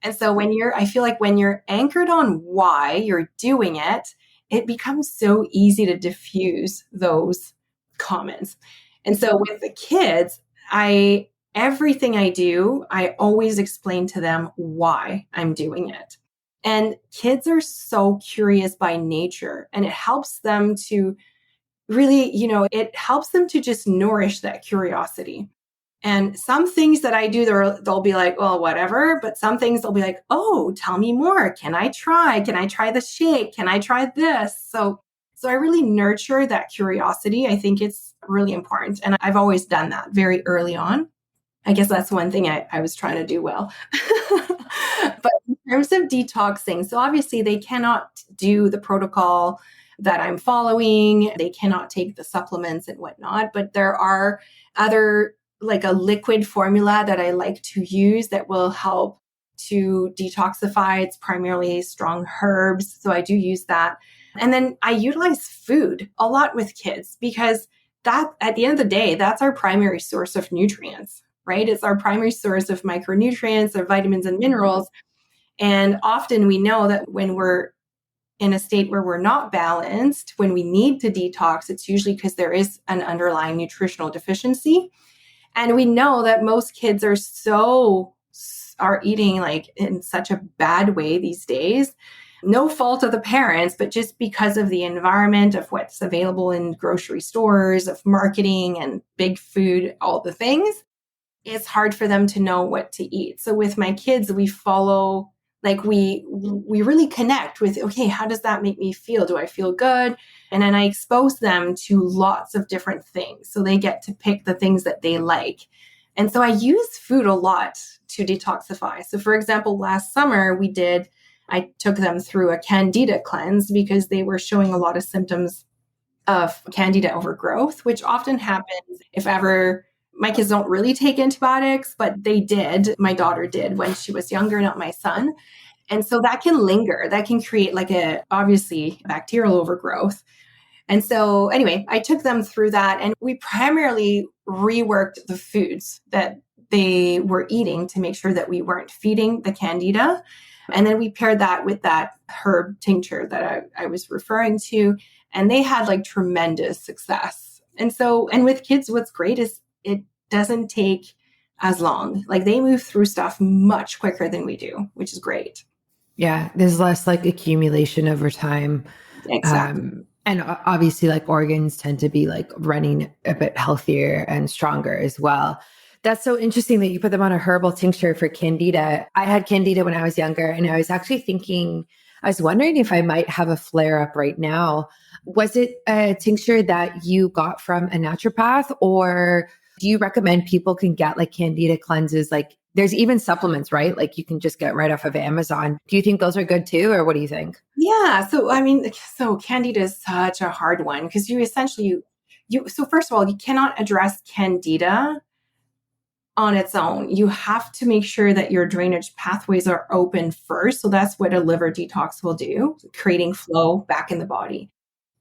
And so I feel like when you're anchored on why you're doing it, it becomes so easy to diffuse those comments. And so with the kids, everything I do, I always explain to them why I'm doing it. And kids are so curious by nature, and it helps them to really, it helps them to just nourish that curiosity. And some things that I do, they'll be like, well, whatever. But some things they'll be like, oh, tell me more. Can I try? Can I try the shake? Can I try this? So I really nurture that curiosity. I think it's really important. And I've always done that very early on. I guess that's one thing I was trying to do well. But in terms of detoxing, so obviously they cannot do the protocol that I'm following. They cannot take the supplements and whatnot. But there are other, like a liquid formula that I like to use that will help to detoxify. It's primarily strong herbs. So I do use that. And then I utilize food a lot with kids, because that, at the end of the day, that's our primary source of nutrients, right? It's our primary source of micronutrients, of vitamins and minerals. And often we know that when we're in a state where we're not balanced, when we need to detox, it's usually because there is an underlying nutritional deficiency. And we know that most kids are eating like in such a bad way these days. No fault of the parents, but just because of the environment of what's available in grocery stores, of marketing and big food, all the things, it's hard for them to know what to eat. So with my kids, we follow, like we really connect with, okay, how does that make me feel? Do I feel good? And then I expose them to lots of different things. So they get to pick the things that they like. And so I use food a lot to detoxify. So for example, last summer I took them through a Candida cleanse because they were showing a lot of symptoms of Candida overgrowth, which often happens if ever. My kids don't really take antibiotics, but they did. My daughter did when she was younger, not my son. And so that can linger. That can create obviously bacterial overgrowth. And so anyway, I took them through that, and we primarily reworked the foods that they were eating to make sure that we weren't feeding the Candida. And then we paired that with that herb tincture that I was referring to, and they had like tremendous success. And with kids, what's great is it doesn't take as long. Like they move through stuff much quicker than we do, which is great. Yeah, there's less like accumulation over time. Exactly. And obviously, like organs tend to be like running a bit healthier and stronger as well. That's so interesting that you put them on a herbal tincture for Candida. I had Candida when I was younger, and I was actually thinking, I was wondering if I might have a flare up right now. Was it a tincture that you got from a naturopath, or do you recommend people can get like Candida cleanses? Like there's even supplements, right? Like you can just get right off of Amazon. Do you think those are good too, or what do you think? Yeah. So Candida is such a hard one because so first of all, you cannot address Candida on its own. You have to make sure that your drainage pathways are open first. So that's what a liver detox will do, creating flow back in the body.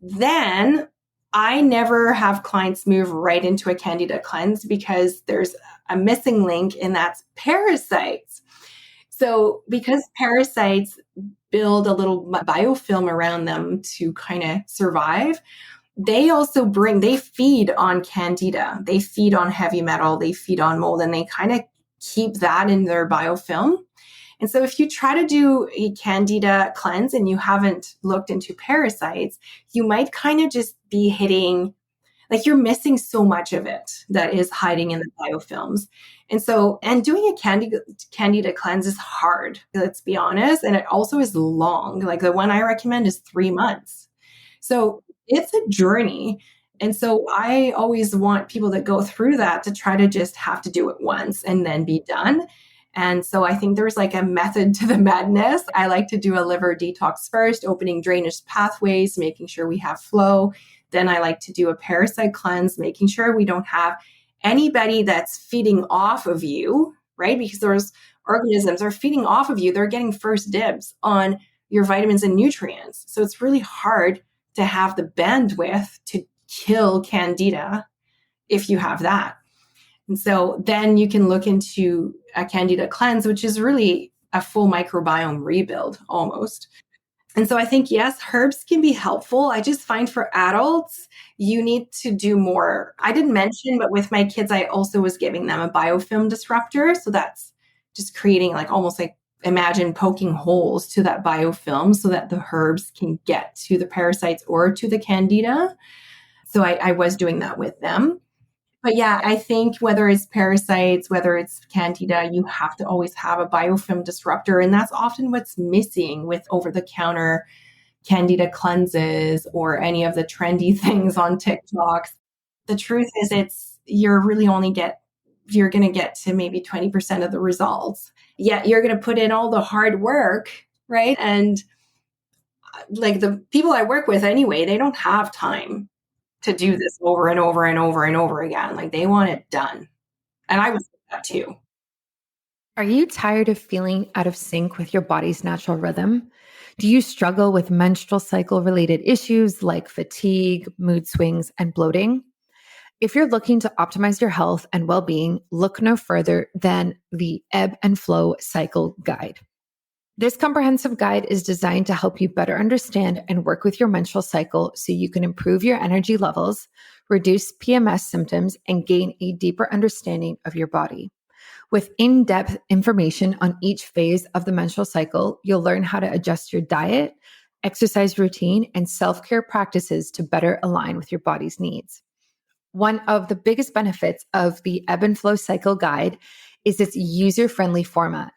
Then I never have clients move right into a Candida cleanse because there's a missing link, and that's parasites. So because parasites build a little biofilm around them to kind of survive, they feed on Candida, they feed on heavy metal, they feed on mold, and they kind of keep that in their biofilm. And so if you try to do a Candida cleanse and you haven't looked into parasites, you might kind of just be hitting, like you're missing so much of it that is hiding in the biofilms. And doing a Candida cleanse is hard, let's be honest. And it also is long. Like the one I recommend is 3 months. So it's a journey. And so I always want people that go through that to try to just have to do it once and then be done. And so I think there's like a method to the madness. I like to do a liver detox first, opening drainage pathways, making sure we have flow. Then I like to do a parasite cleanse, making sure we don't have anybody that's feeding off of you, right? Because those organisms are feeding off of you. They're getting first dibs on your vitamins and nutrients. So it's really hard to have the bandwidth to kill Candida if you have that. And so then you can look into a Candida cleanse, which is really a full microbiome rebuild almost. And so I think, yes, herbs can be helpful. I just find for adults, you need to do more. I didn't mention, but with my kids, I also was giving them a biofilm disruptor. So that's just creating like almost like imagine poking holes to that biofilm so that the herbs can get to the parasites or to the Candida. So I was doing that with them. But yeah, I think whether it's parasites, whether it's Candida, you have to always have a biofilm disruptor. And that's often what's missing with over-the-counter Candida cleanses or any of the trendy things on TikTok. The truth is you're going to get to maybe 20% of the results. Yet you're going to put in all the hard work, right? And like the people I work with anyway, they don't have time to do this over and over and over and over again. Like they want it done. And I was like that too. Are you tired of feeling out of sync with your body's natural rhythm? Do you struggle with menstrual cycle related issues like fatigue, mood swings, and bloating? If you're looking to optimize your health and well-being, look no further than the Ebb and Flow Cycle Guide. This comprehensive guide is designed to help you better understand and work with your menstrual cycle so you can improve your energy levels, reduce PMS symptoms, and gain a deeper understanding of your body. With in-depth information on each phase of the menstrual cycle, you'll learn how to adjust your diet, exercise routine, and self-care practices to better align with your body's needs. One of the biggest benefits of the Ebb and Flow Cycle Guide is its user-friendly format.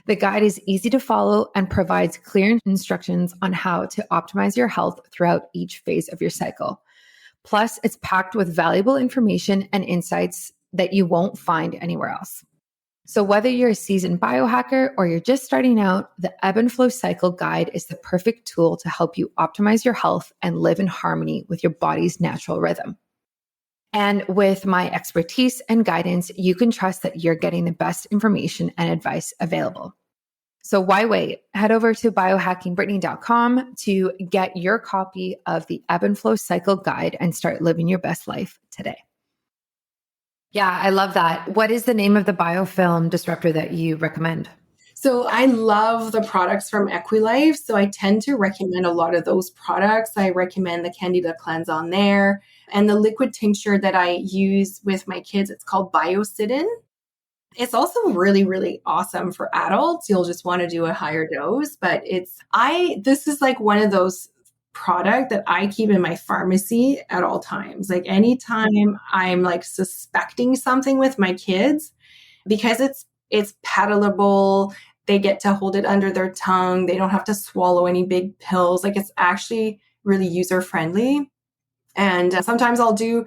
The guide is easy to follow and provides clear instructions on how to optimize your health throughout each phase of your cycle. Plus, it's packed with valuable information and insights that you won't find anywhere else. So whether you're a seasoned biohacker or you're just starting out, the Ebb and Flow Cycle Guide is the perfect tool to help you optimize your health and live in harmony with your body's natural rhythm. And with my expertise and guidance, you can trust that you're getting the best information and advice available. So why wait? Head over to biohackingbrittany.com to get your copy of the Ebb and Flow Cycle Guide and start living your best life today. Yeah, I love that. What is the name of the biofilm disruptor that you recommend? So I love the products from Equilife. So I tend to recommend a lot of those products. I recommend the Candida cleanse on there. And the liquid tincture that I use with my kids, it's called Biocidin. It's also really, really awesome for adults. You'll just want to do a higher dose, but this is like one of those product that I keep in my pharmacy at all times. Like anytime I'm like suspecting something with my kids, because it's palatable, they get to hold it under their tongue. They don't have to swallow any big pills. Like it's actually really user friendly. And sometimes I'll do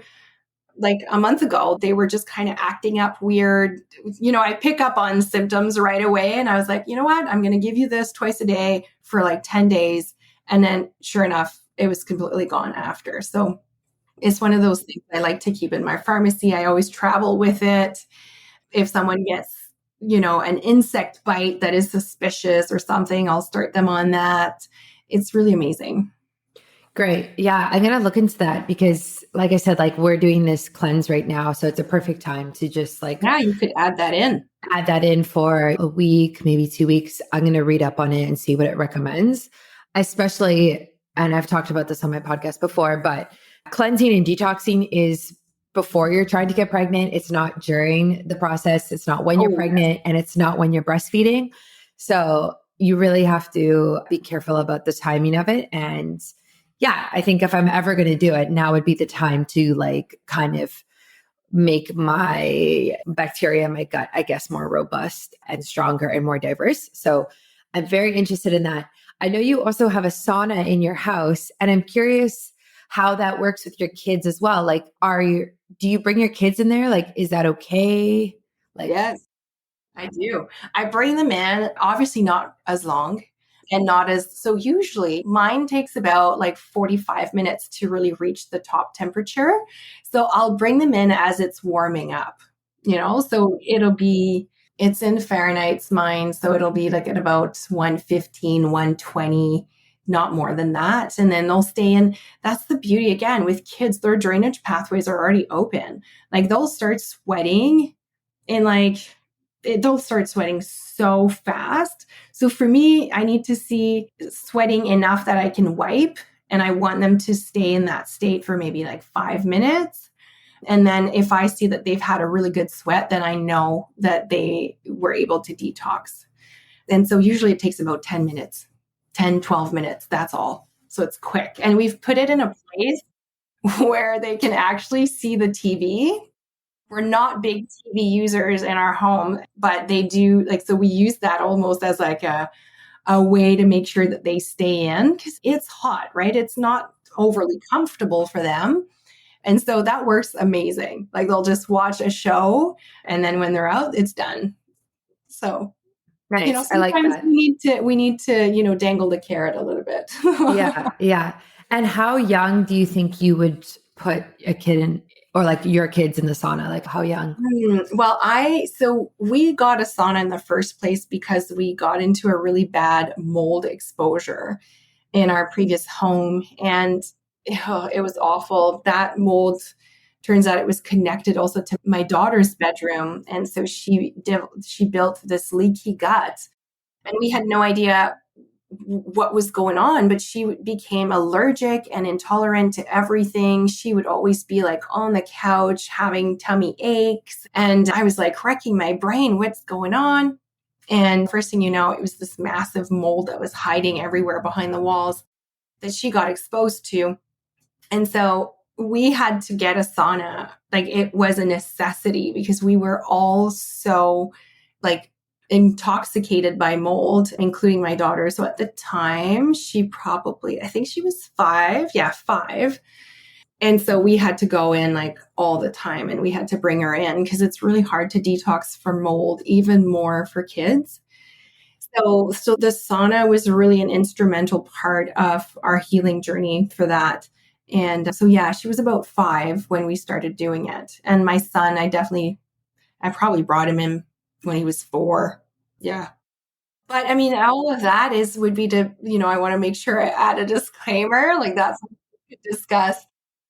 like a month ago, they were just kind of acting up weird. I pick up on symptoms right away. And I was like, you know what? I'm going to give you this twice a day for like 10 days. And then sure enough, it was completely gone after. So it's one of those things I like to keep in my pharmacy. I always travel with it. If someone gets, an insect bite that is suspicious or something, I'll start them on that. It's really amazing. Great. Yeah, I'm going to look into that because like I said, like we're doing this cleanse right now. So it's a perfect time to just Yeah, you could add that in for a week, maybe 2 weeks. I'm going to read up on it and see what it recommends, especially, and I've talked about this on my podcast before, but cleansing and detoxing is before you're trying to get pregnant. It's not during the process. It's not when you're pregnant and it's not when you're breastfeeding. So you really have to be careful about the timing of it. And yeah, I think if I'm ever going to do it, now would be the time to like kind of make my bacteria in my gut, I guess, more robust and stronger and more diverse. So I'm very interested in that. I know you also have a sauna in your house, and I'm curious how that works with your kids as well. Like, do you bring your kids in there? Like, is that okay? Like, Yes, I do. I bring them in, obviously not as long and not as, so usually mine takes about like 45 minutes to really reach the top temperature. So I'll bring them in as it's warming up, so it's in Fahrenheit's mine. So it'll be like at about 115, 120, not more than that. And then they'll stay in. That's the beauty again with kids, their drainage pathways are already open. Like they'll start sweating and they'll start sweating so fast. So for me, I need to see sweating enough that I can wipe, and I want them to stay in that state for maybe like 5 minutes. And then if I see that they've had a really good sweat, then I know that they were able to detox. And so usually it takes about 10 minutes, 10, 12 minutes. That's all. So it's quick. And we've put it in a place where they can actually see the TV. We're not big TV users in our home, but they do so we use that almost as like a way to make sure that they stay in because it's hot, right? It's not overly comfortable for them. And so that works amazing. Like they'll just watch a show and then when they're out, it's done. So, nice. I like sometimes that. we need to, dangle the carrot a little bit. Yeah. Yeah. And how young do you think you would put a kid in, or like your kids in the sauna? Like how young? Well, so we got a sauna in the first place because we got into a really bad mold exposure in our previous home. And it was awful. That mold, turns out it was connected also to my daughter's bedroom. And so she built this leaky gut. And we had no idea what was going on, but she became allergic and intolerant to everything. She would always be like on the couch having tummy aches. And I was like wrecking my brain. What's going on? And first thing you know, it was this massive mold that was hiding everywhere behind the walls that she got exposed to. And so we had to get a sauna. Like it was a necessity because we were all so like intoxicated by mold, including my daughter. So at the time, I think she was 5. Yeah, 5. And so we had to go in like all the time and we had to bring her in because it's really hard to detox from mold, even more for kids. So the sauna was really an instrumental part of our healing journey for that. And so, yeah, she was about 5 when we started doing it. And my son, I probably brought him in when he was 4. Yeah. But I mean, all of that would be to, I want to make sure I add a disclaimer. Like that's what we could discuss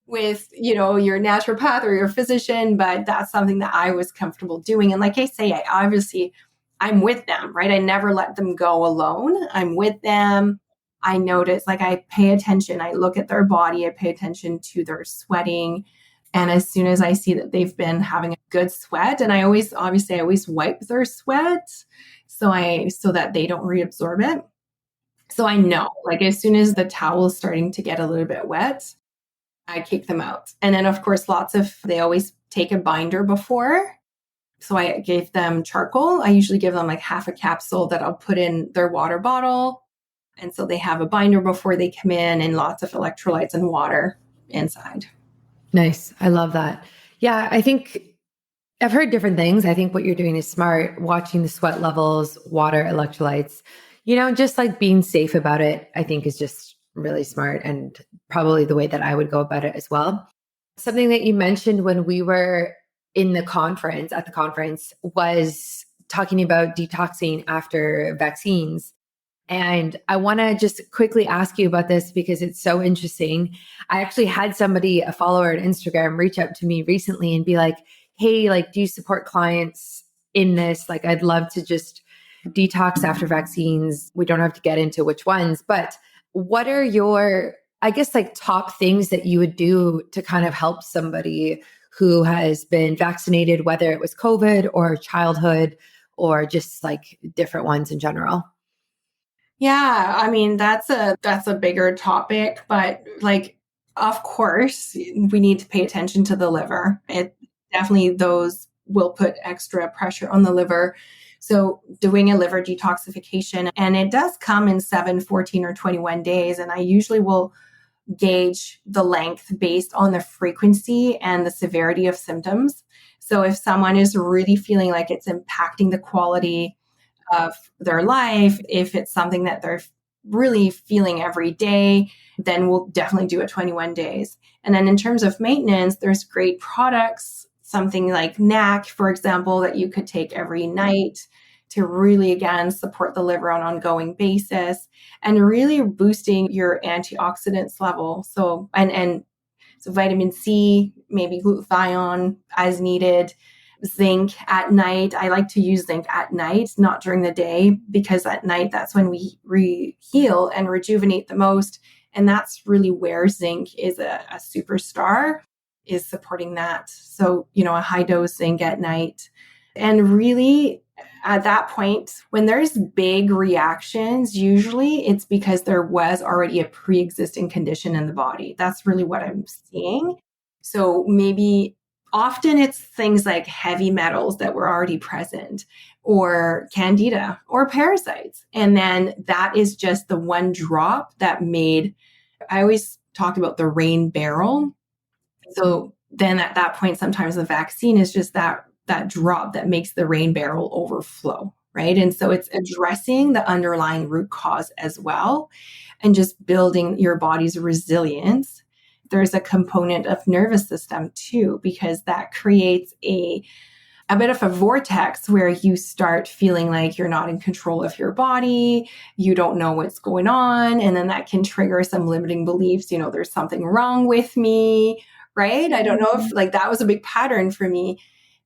with, your naturopath or your physician, but that's something that I was comfortable doing. And like I say, I'm with them, right? I never let them go alone. I'm with them. I notice, like I pay attention. I look at their body. I pay attention to their sweating. And as soon as I see that they've been having a good sweat, and I always wipe their sweat so that they don't reabsorb it. So I know, like as soon as the towel is starting to get a little bit wet, I kick them out. And then of course, they always take a binder before. So I gave them charcoal. I usually give them like half a capsule that I'll put in their water bottle. And so they have a binder before they come in and lots of electrolytes and water inside. Nice. I love that. Yeah. I think I've heard different things. I think what you're doing is smart, watching the sweat levels, water, electrolytes, just like being safe about it, I think is just really smart and probably the way that I would go about it as well. Something that you mentioned when we were at the conference was talking about detoxing after vaccines. And I want to just quickly ask you about this because it's so interesting. I actually had a follower on Instagram reach out to me recently and be like, hey, like, do you support clients in this? Like, I'd love to just detox after vaccines. We don't have to get into which ones, but what are your, I guess, like top things that you would do to kind of help somebody who has been vaccinated, whether it was COVID or childhood or just like different ones in general? Yeah, I mean that's a bigger topic, but like of course we need to pay attention to the liver. It definitely those will put extra pressure on the liver. So doing a liver detoxification, and it does come in 7, 14, or 21 days. And I usually will gauge the length based on the frequency and the severity of symptoms. So if someone is really feeling like it's impacting the quality of their life, if it's something that they're really feeling every day, then we'll definitely do it 21 days. And then in terms of maintenance, there's great products, something like NAC, for example, that you could take every night to really, again, support the liver on an ongoing basis and really boosting your antioxidants level. So vitamin C, maybe glutathione as needed, zinc at night. I like to use zinc at night, not during the day, because at night, that's when we heal and rejuvenate the most. And that's really where zinc is a superstar, is supporting that. So, a high dose zinc at night. And really, at that point, when there's big reactions, usually it's because there was already a pre-existing condition in the body. That's really what I'm seeing. So maybe often it's things like heavy metals that were already present, or Candida, or parasites. And then that is just the one drop that made, I always talk about the rain barrel. So then at that point, sometimes the vaccine is just that drop that makes the rain barrel overflow, right? And so it's addressing the underlying root cause as well, and just building your body's resilience. There's a component of nervous system too, because that creates a bit of a vortex where you start feeling like you're not in control of your body, you don't know what's going on, and then that can trigger some limiting beliefs, there's something wrong with me, right? I don't know if that was a big pattern for me.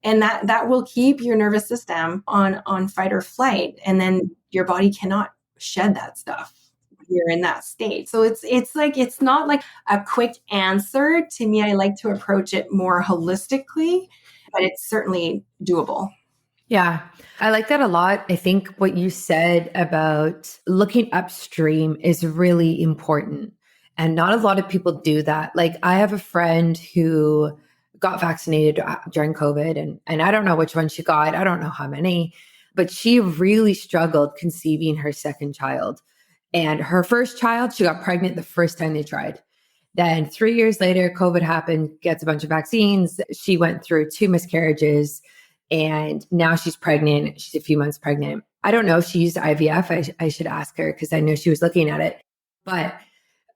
And that will keep your nervous system on fight or flight. And then your body cannot shed that stuff when you're in that state. So it's not like a quick answer. To me, I like to approach it more holistically, but it's certainly doable. Yeah, I like that a lot. I think what you said about looking upstream is really important. And not a lot of people do that. Like, I have a friend who got vaccinated during COVID, and I don't know which one she got. I don't know how many, but she really struggled conceiving her second child. And her first child, she got pregnant the first time they tried. Then 3 years later, COVID happened, gets a bunch of vaccines. She went through 2 miscarriages, and now she's pregnant. She's a few months pregnant. I don't know if she used IVF. I should ask her, because I know she was looking at it. But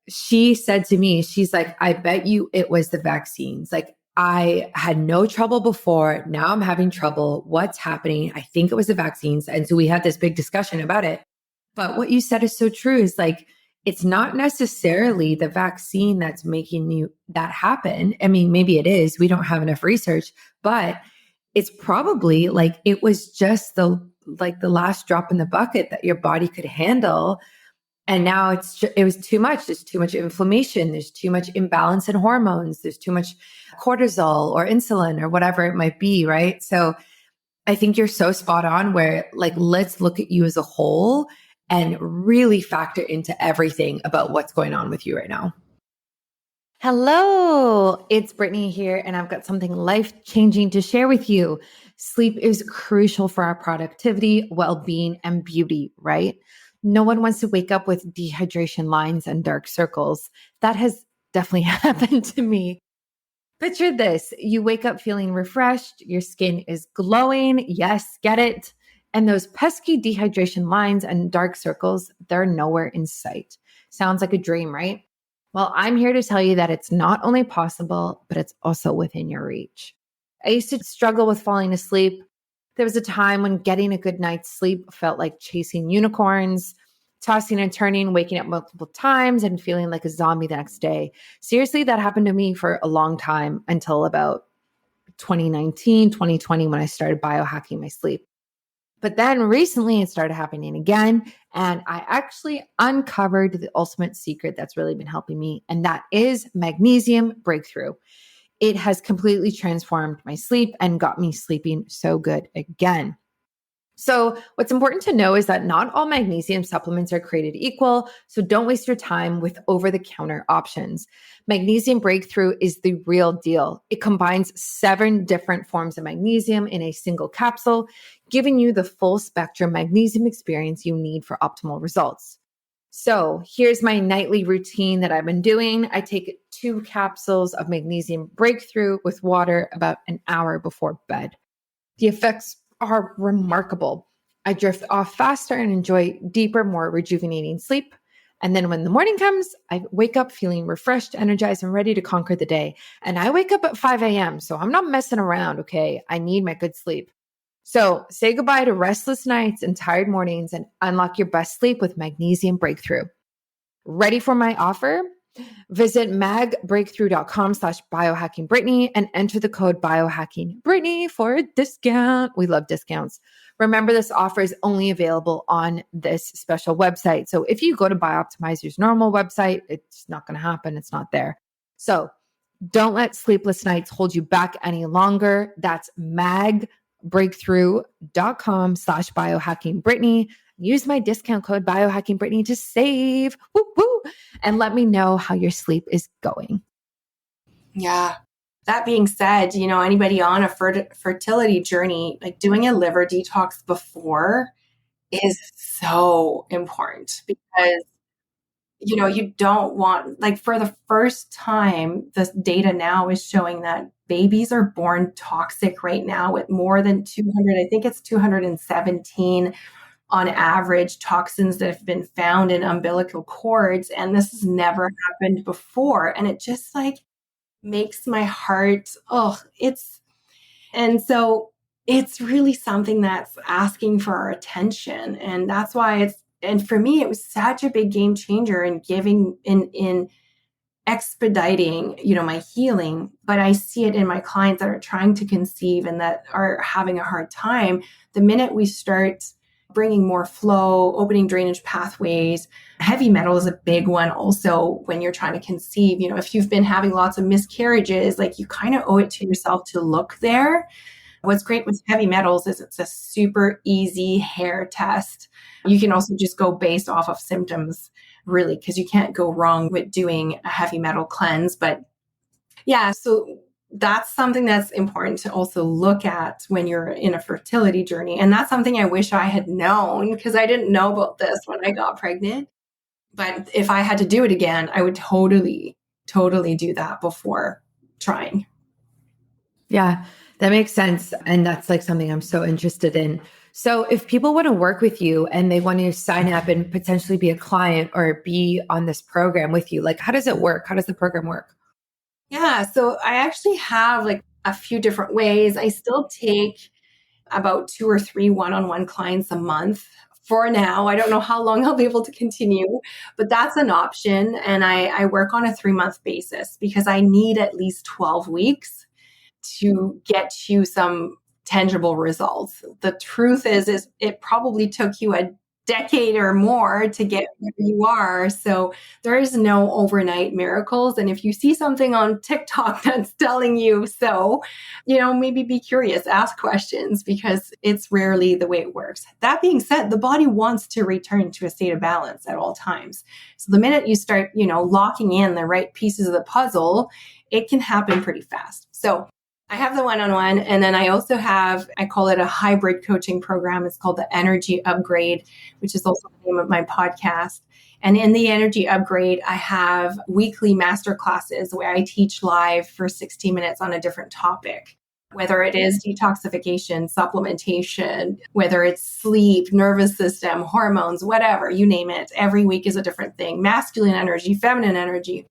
she said to me, she's like, I bet you it was the vaccines. Like, I had no trouble before. Now I'm having trouble. What's happening? I think it was the vaccines. And so we had this big discussion about it. But what you said is so true, is like, it's not necessarily the vaccine that's making you that happen. I mean, maybe it is. We don't have enough research, but it's probably like it was just the last drop in the bucket that your body could handle. And now it was too much. There's too much inflammation. There's too much imbalance in hormones. There's too much cortisol or insulin or whatever it might be, right? So I think you're so spot on, where let's look at you as a whole and really factor into everything about what's going on with you right now. Hello, it's Brittany here, and I've got something life-changing to share with you. Sleep is crucial for our productivity, well-being, and beauty, right? No one wants to wake up with dehydration lines and dark circles. That has definitely happened to me. Picture this. You wake up feeling refreshed. Your skin is glowing. Yes, get it. And those pesky dehydration lines and dark circles, they're nowhere in sight. Sounds like a dream, right? Well, I'm here to tell you that it's not only possible, but it's also within your reach. I used to struggle with falling asleep. There was a time when getting a good night's sleep felt like chasing unicorns, tossing and turning, waking up multiple times and feeling like a zombie the next day. Seriously, that happened to me for a long time, until about 2019, 2020, when I started biohacking my sleep. But then recently it started happening again, and I actually uncovered the ultimate secret that's really been helping me, and that is magnesium breakthrough. It has completely transformed my sleep and got me sleeping so good again. So what's important to know is that not all magnesium supplements are created equal, so don't waste your time with over-the-counter options. Magnesium Breakthrough is the real deal. It combines 7 different forms of magnesium in a single capsule, giving you the full spectrum magnesium experience you need for optimal results. So here's my nightly routine that I've been doing. I take 2 capsules of magnesium breakthrough with water about an hour before bed. The effects are remarkable. I drift off faster and enjoy deeper, more rejuvenating sleep. And then when the morning comes, I wake up feeling refreshed, energized, and ready to conquer the day. And I wake up at 5 a.m., so I'm not messing around, okay? I need my good sleep. So say goodbye to restless nights and tired mornings and unlock your best sleep with Magnesium Breakthrough. Ready for my offer? Visit magbreakthrough.com/biohackingbrittany and enter the code biohackingbrittany for a discount. We love discounts. Remember, this offer is only available on this special website. So if you go to Bioptimizer's normal website, it's not going to happen. It's not there. So don't let sleepless nights hold you back any longer. That's magbreakthrough.com/biohackingbrittany. Use my discount code biohackingbrittany to save. Woo woo. And let me know how your sleep is going. Yeah. That being said, anybody on a fertility journey, like doing a liver detox before is so important because, you don't want, like for the first time, the data now is showing that babies are born toxic right now with more than 200, I think it's 217 on average toxins that have been found in umbilical cords. And this has never happened before. And it just like makes my heart, and so it's really something that's asking for our attention. And that's why and for me, it was such a big game changer in giving, in expediting, my healing. But I see it in my clients that are trying to conceive and that are having a hard time. The minute we start bringing more flow, opening drainage pathways, heavy metal is a big one also when you're trying to conceive. If you've been having lots of miscarriages, like you kind of owe it to yourself to look there. What's great with heavy metals is it's a super easy hair test. You can also just go based off of symptoms, really, because you can't go wrong with doing a heavy metal cleanse. But yeah, so that's something that's important to also look at when you're in a fertility journey. And that's something I wish I had known because I didn't know about this when I got pregnant. But if I had to do it again, I would totally do that before trying. Yeah, that makes sense. And that's like something I'm so interested in. So if people want to work with you and they want to sign up and potentially be a client or be on this program with you, like how does it work? How does the program work? Yeah, so I actually have like a few different ways. I still take about 2 or 3 one-on-one clients a month for now. I don't know how long I'll be able to continue, but that's an option. And I work on a 3-month basis because I need at least 12 weeks to get you some tangible results. The truth is it probably took you a decade or more to get where you are. So there is no overnight miracles. And if you see something on TikTok that's telling you so, maybe be curious, ask questions because it's rarely the way it works. That being said, the body wants to return to a state of balance at all times. So the minute you start, locking in the right pieces of the puzzle, it can happen pretty fast. So I have the one-on-one, and then I also have, I call it a hybrid coaching program. It's called the Energy Upgrade, which is also the name of my podcast. And in the Energy Upgrade, I have weekly master classes where I teach live for 60 minutes on a different topic, whether it is detoxification, supplementation, whether it's sleep, nervous system, hormones, whatever, you name it. Every week is a different thing. Masculine energy, feminine energy,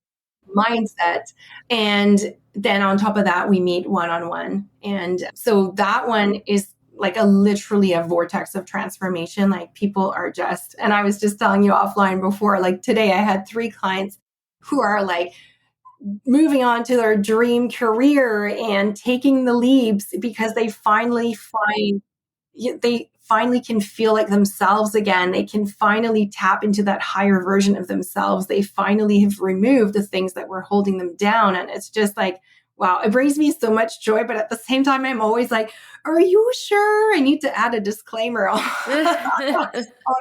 mindset. And then on top of that, we meet one-on-one. And so that one is like literally a vortex of transformation. Like people are just, and I was just telling you offline before, like today I had 3 clients who are like moving on to their dream career and taking the leaps because they finally can feel like themselves again. They can finally tap into that higher version of themselves. They finally have removed the things that were holding them down. And it's just like, wow, it brings me so much joy. But at the same time, I'm always like, are you sure? I need to add a disclaimer on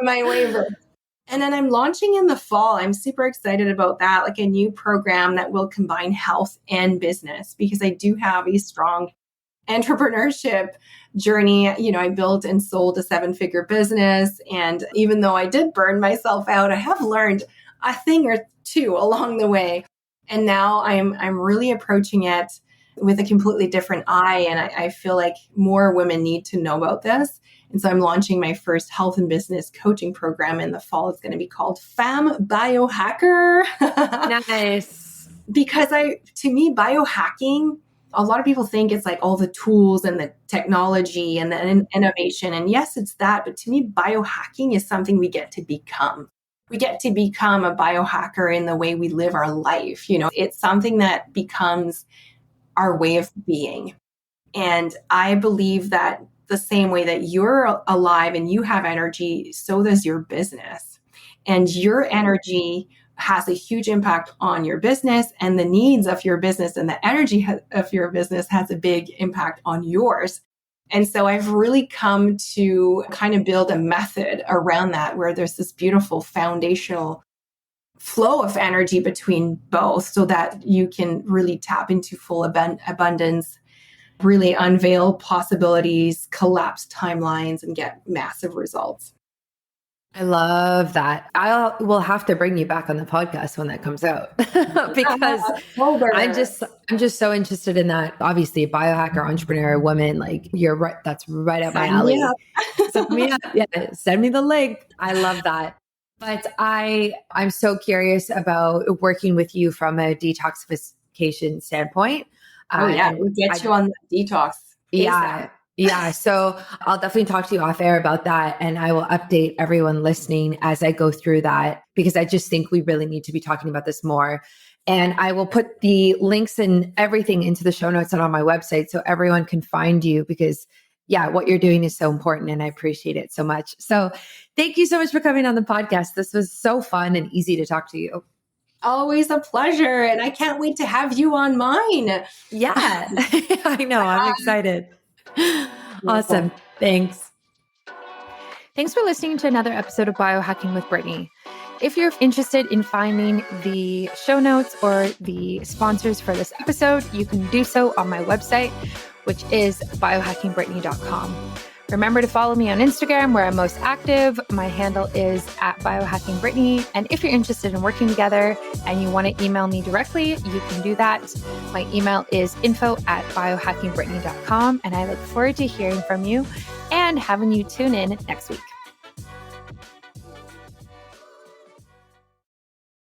my waiver. And then I'm launching in the fall. I'm super excited about that, like a new program that will combine health and business because I do have a strong entrepreneurship journey. I built and sold a 7-figure business. And even though I did burn myself out, I have learned a thing or two along the way. And now I'm really approaching it with a completely different eye. And I feel like more women need to know about this. And so I'm launching my first health and business coaching program in the fall. It's going to be called Femme Biohacker. Nice. Because to me, biohacking, a lot of people think it's like all the tools and the technology and the innovation. And yes, it's that. But to me, biohacking is something we get to become. We get to become a biohacker in the way we live our life. It's something that becomes our way of being. And I believe that the same way that you're alive and you have energy, so does your business. And your energy has a huge impact on your business, and the needs of your business and the energy of your business has a big impact on yours. And so I've really come to kind of build a method around that, where there's this beautiful foundational flow of energy between both, so that you can really tap into full abundance, really unveil possibilities, collapse timelines, and get massive results. I love that. We'll have to bring you back on the podcast when that comes out because I'm just so interested in that. Obviously, a biohacker, entrepreneur, woman, like you're right. That's right up my alley. Send me up. Yeah, send me the link. I love that. But I'm so curious about working with you from a detoxification standpoint. We'll get you on the detox. Yeah. Yeah. So I'll definitely talk to you off air about that. And I will update everyone listening as I go through that, because I just think we really need to be talking about this more. And I will put the links and everything into the show notes and on my website so everyone can find you, because what you're doing is so important and I appreciate it so much. So thank you so much for coming on the podcast. This was so fun and easy to talk to you. Always a pleasure. And I can't wait to have you on mine. Yeah, I know. I'm excited. Awesome. Thanks. Thanks for listening to another episode of Biohacking with Brittany. If you're interested in finding the show notes or the sponsors for this episode, you can do so on my website, which is biohackingbrittany.com. Remember to follow me on Instagram, where I'm most active. My handle is @biohackingbrittany. And if you're interested in working together and you want to email me directly, you can do that. My email is info@biohackingbrittany.com. And I look forward to hearing from you and having you tune in next week.